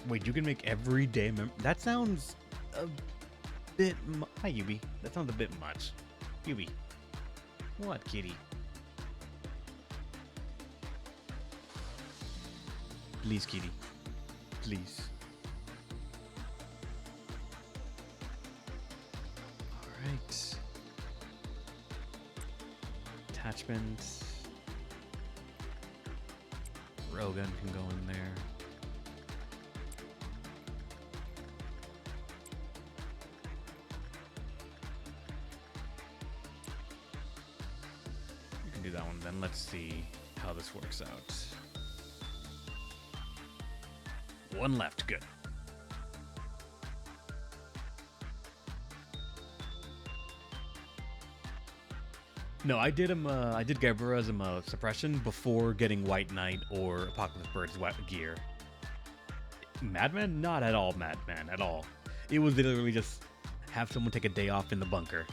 Wait, you can make everyday that sounds a bit Hi, Yubi. That sounds a bit much. Yubi. What, kitty? Please, kitty. Please. Alright. Attachment. Railgun can go in there. Do that one, then let's see how this works out. One left, good. No, I did him. I did Gabriel as a suppression before getting White Knight or Apocalypse Bird's gear. Madman, not at all. Madman at all. It was literally just have someone take a day off in the bunker.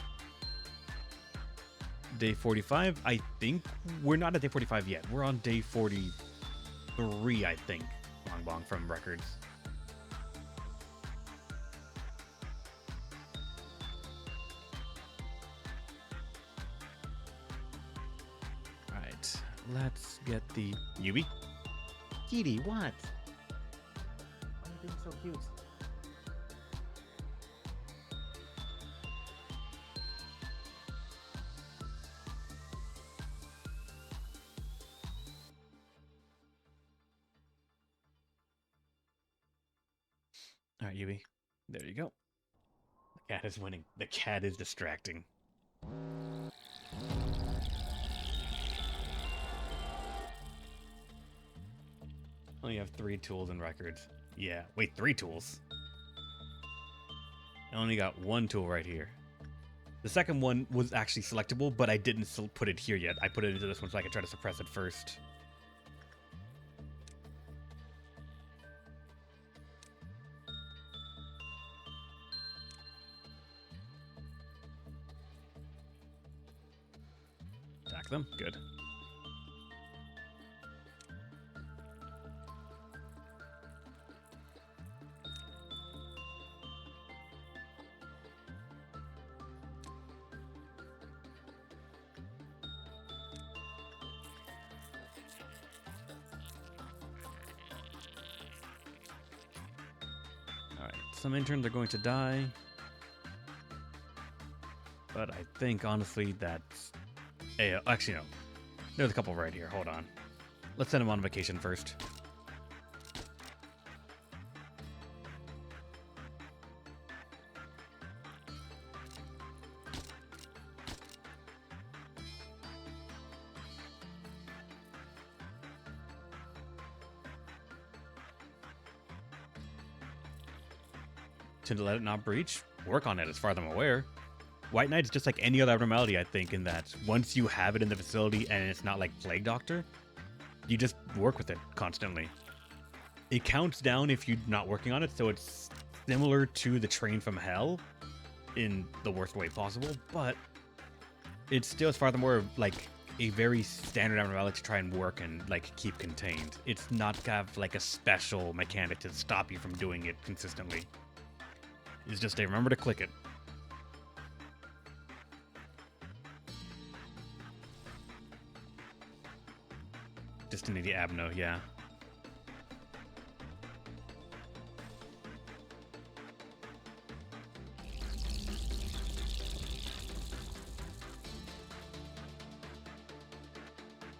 Day 45, I think. We're not at day 45 yet. We're on day 43, I think. Bong Bong from records. Alright, let's get the... Yubi? Kitty, what? Why are you being so cute? All right, Yubi. There you go. The cat is winning. The cat is distracting. Only have 3 tools and records. Yeah, wait, 3 tools? I only got 1 tool right here. The second one was actually selectable, but I didn't put it here yet. I put it into this one so I could try to suppress it first. Attack them. Good. Alright, some interns are going to die. But I think, honestly, that's... Hey, actually, no. There's a couple right here. Hold on. Let's send them on vacation first. To let it not breach, work on it as far as I'm aware. White Knight's just like any other abnormality, I think, in that once you have it in the facility and it's not like Plague Doctor, you just work with it constantly. It counts down if you're not working on it, so it's similar to the Train from Hell in the worst way possible, but it's still, as far as I'm aware, like a very standard abnormality to try and work and like keep contained. It's not have like a special mechanic to stop you from doing it consistently. It's just remember to click it. Just an idiot abno, yeah.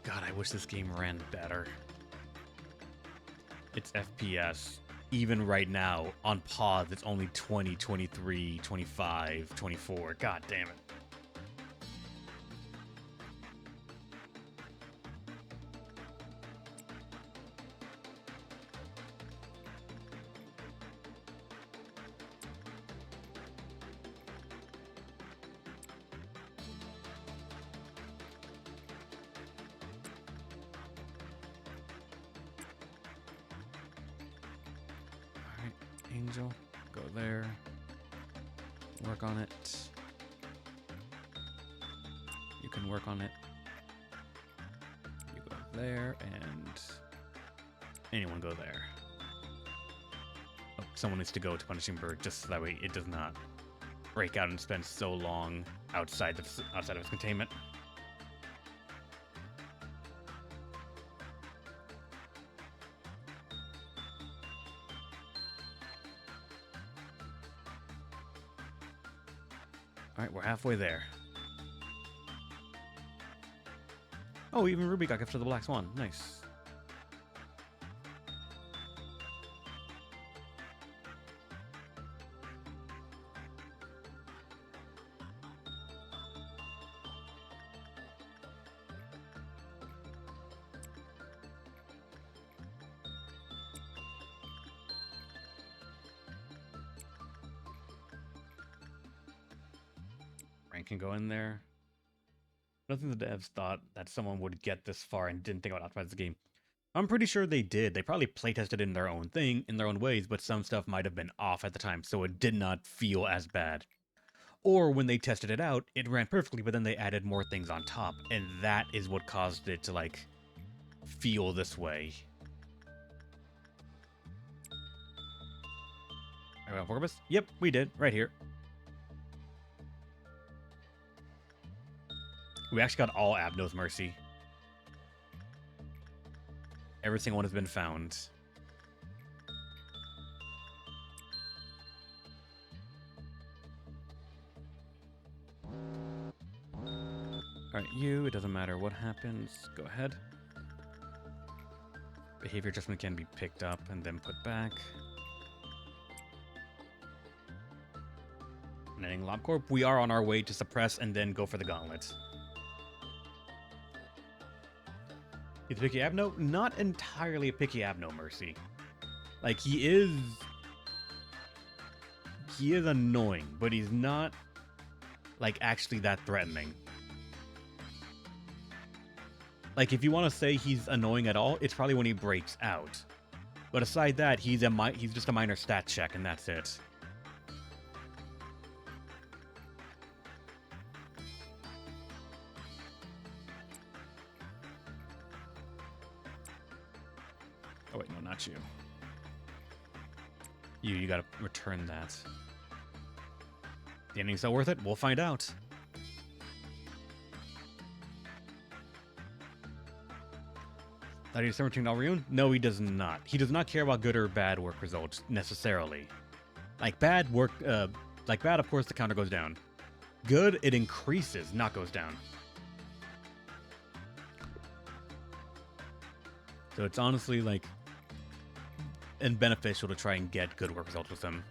God, I wish this game ran better. It's FPS. Even right now, on pause, it's only 20, 23, 25, 24. God damn it. Angel, go there. Work on it. You can work on it. You go there, and anyone go there. Oh, someone needs to go to Punishing Bird, just so that way it does not break out and spend so long outside of its containment. Alright, we're halfway there. Oh, even Ruby got gifted to the Black Swan. Nice. Can go in there. I don't think the devs thought that someone would get this far and didn't think about optimizing the game. I'm pretty sure they did. They probably playtested in their own thing, in their own ways, but some stuff might have been off at the time, so it did not feel as bad. Or when they tested it out, it ran perfectly, but then they added more things on top, and that is what caused it to, like, feel this way. Are we on purpose? Yep, we did, right here. We actually got all Abno's Mercy. Every single one has been found. Alright, you, it doesn't matter what happens. Go ahead. Behavior adjustment can be picked up and then put back. And ending LobCorp, we are on our way to suppress and then go for the gauntlet. He's a picky Abno? Not entirely a picky Abno, Mercy. Like, he is annoying, but he's not, like, actually that threatening. Like, if you want to say he's annoying at all, it's probably when he breaks out. But aside that, he's just a minor stat check, and that's it. Oh wait, no, not you. You gotta return that. The ending's still worth it? We'll find out. That he's December Alriun? No, he does not. He does not care about good or bad work results, necessarily. Like bad work, like bad, of course, the counter goes down. Good, it increases, not goes down. So it's honestly, like, and beneficial to try and get good work results with him.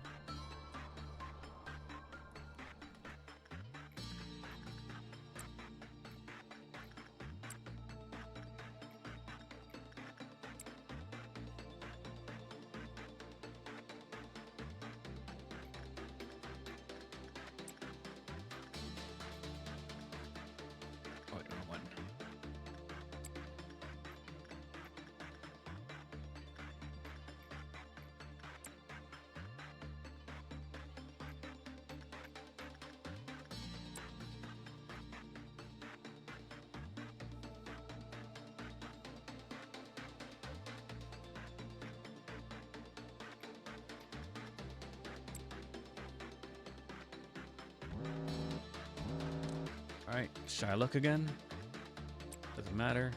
Oh, wait, wrong one. Alright, Shylock again. Doesn't matter.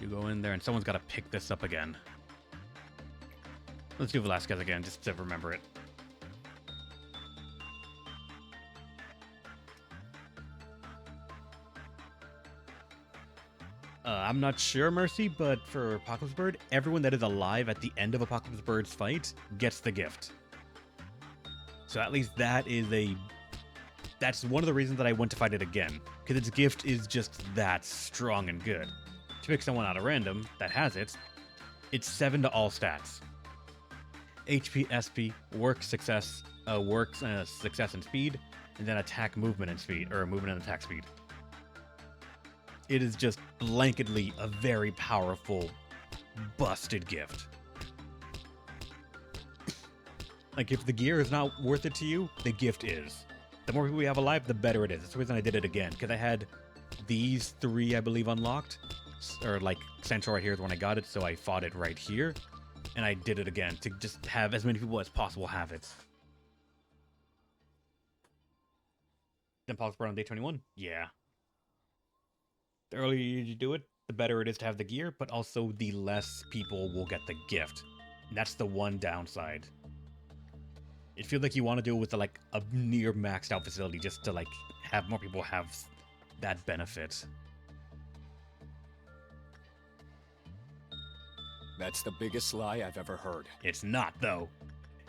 You go in there and someone's got to pick this up again. Let's do Velasquez again, just to remember it. I'm not sure, Mercy, but for Apocalypse Bird, everyone that is alive at the end of Apocalypse Bird's fight gets the gift. So at least that's one of the reasons that I went to fight it again, because its gift is just that strong and good. To pick someone out of random that has it, it's 7 to all stats. HP, SP, work, success, success and speed, and then attack, movement, and speed, or movement and attack speed. It is just blanketly a very powerful, busted gift. Like, if the gear is not worth it to you, the gift is. The more people we have alive, the better it is. That's the reason I did it again, because I had these 3, I believe, unlocked. Or, like, Central right here is when I got it, so I fought it right here. And I did it again, to just have as many people as possible have it. Then Pulse Spread on day 21? Yeah. The earlier you do it, the better it is to have the gear, but also the less people will get the gift. And that's the one downside. It feels like you want to do it with like a near maxed out facility just to like have more people have that benefit. That's the biggest lie I've ever heard. It's not, though.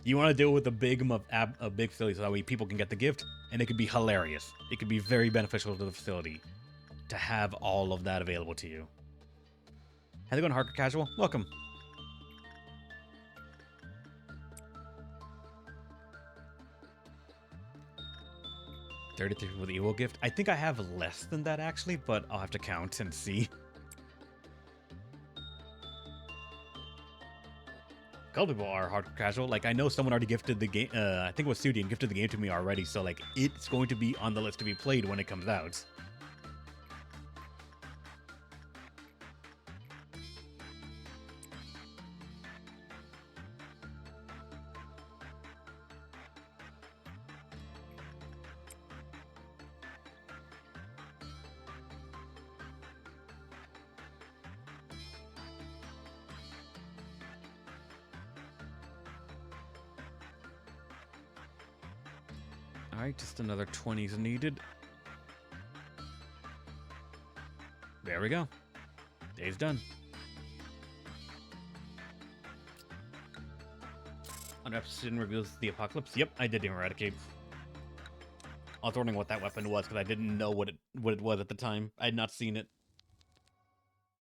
You want to do it with a big facility so that way people can get the gift, and it could be hilarious. It could be very beneficial to the facility to have all of that available to you. How's it going, Hardcore Casual? Welcome. $33 with the Evo gift. I think I have less than that actually, but I'll have to count and see. A couple people are hardcore casual. Like, I know someone already gifted the game. I think it was Sudian gifted the game to me already. So, like, it's going to be on the list to be played when it comes out. Alright, just another 20s needed. There we go. Day's done. Unrepresented reveals the apocalypse. Yep, I did eradicate. I was wondering what that weapon was because I didn't know what it was at the time. I had not seen it.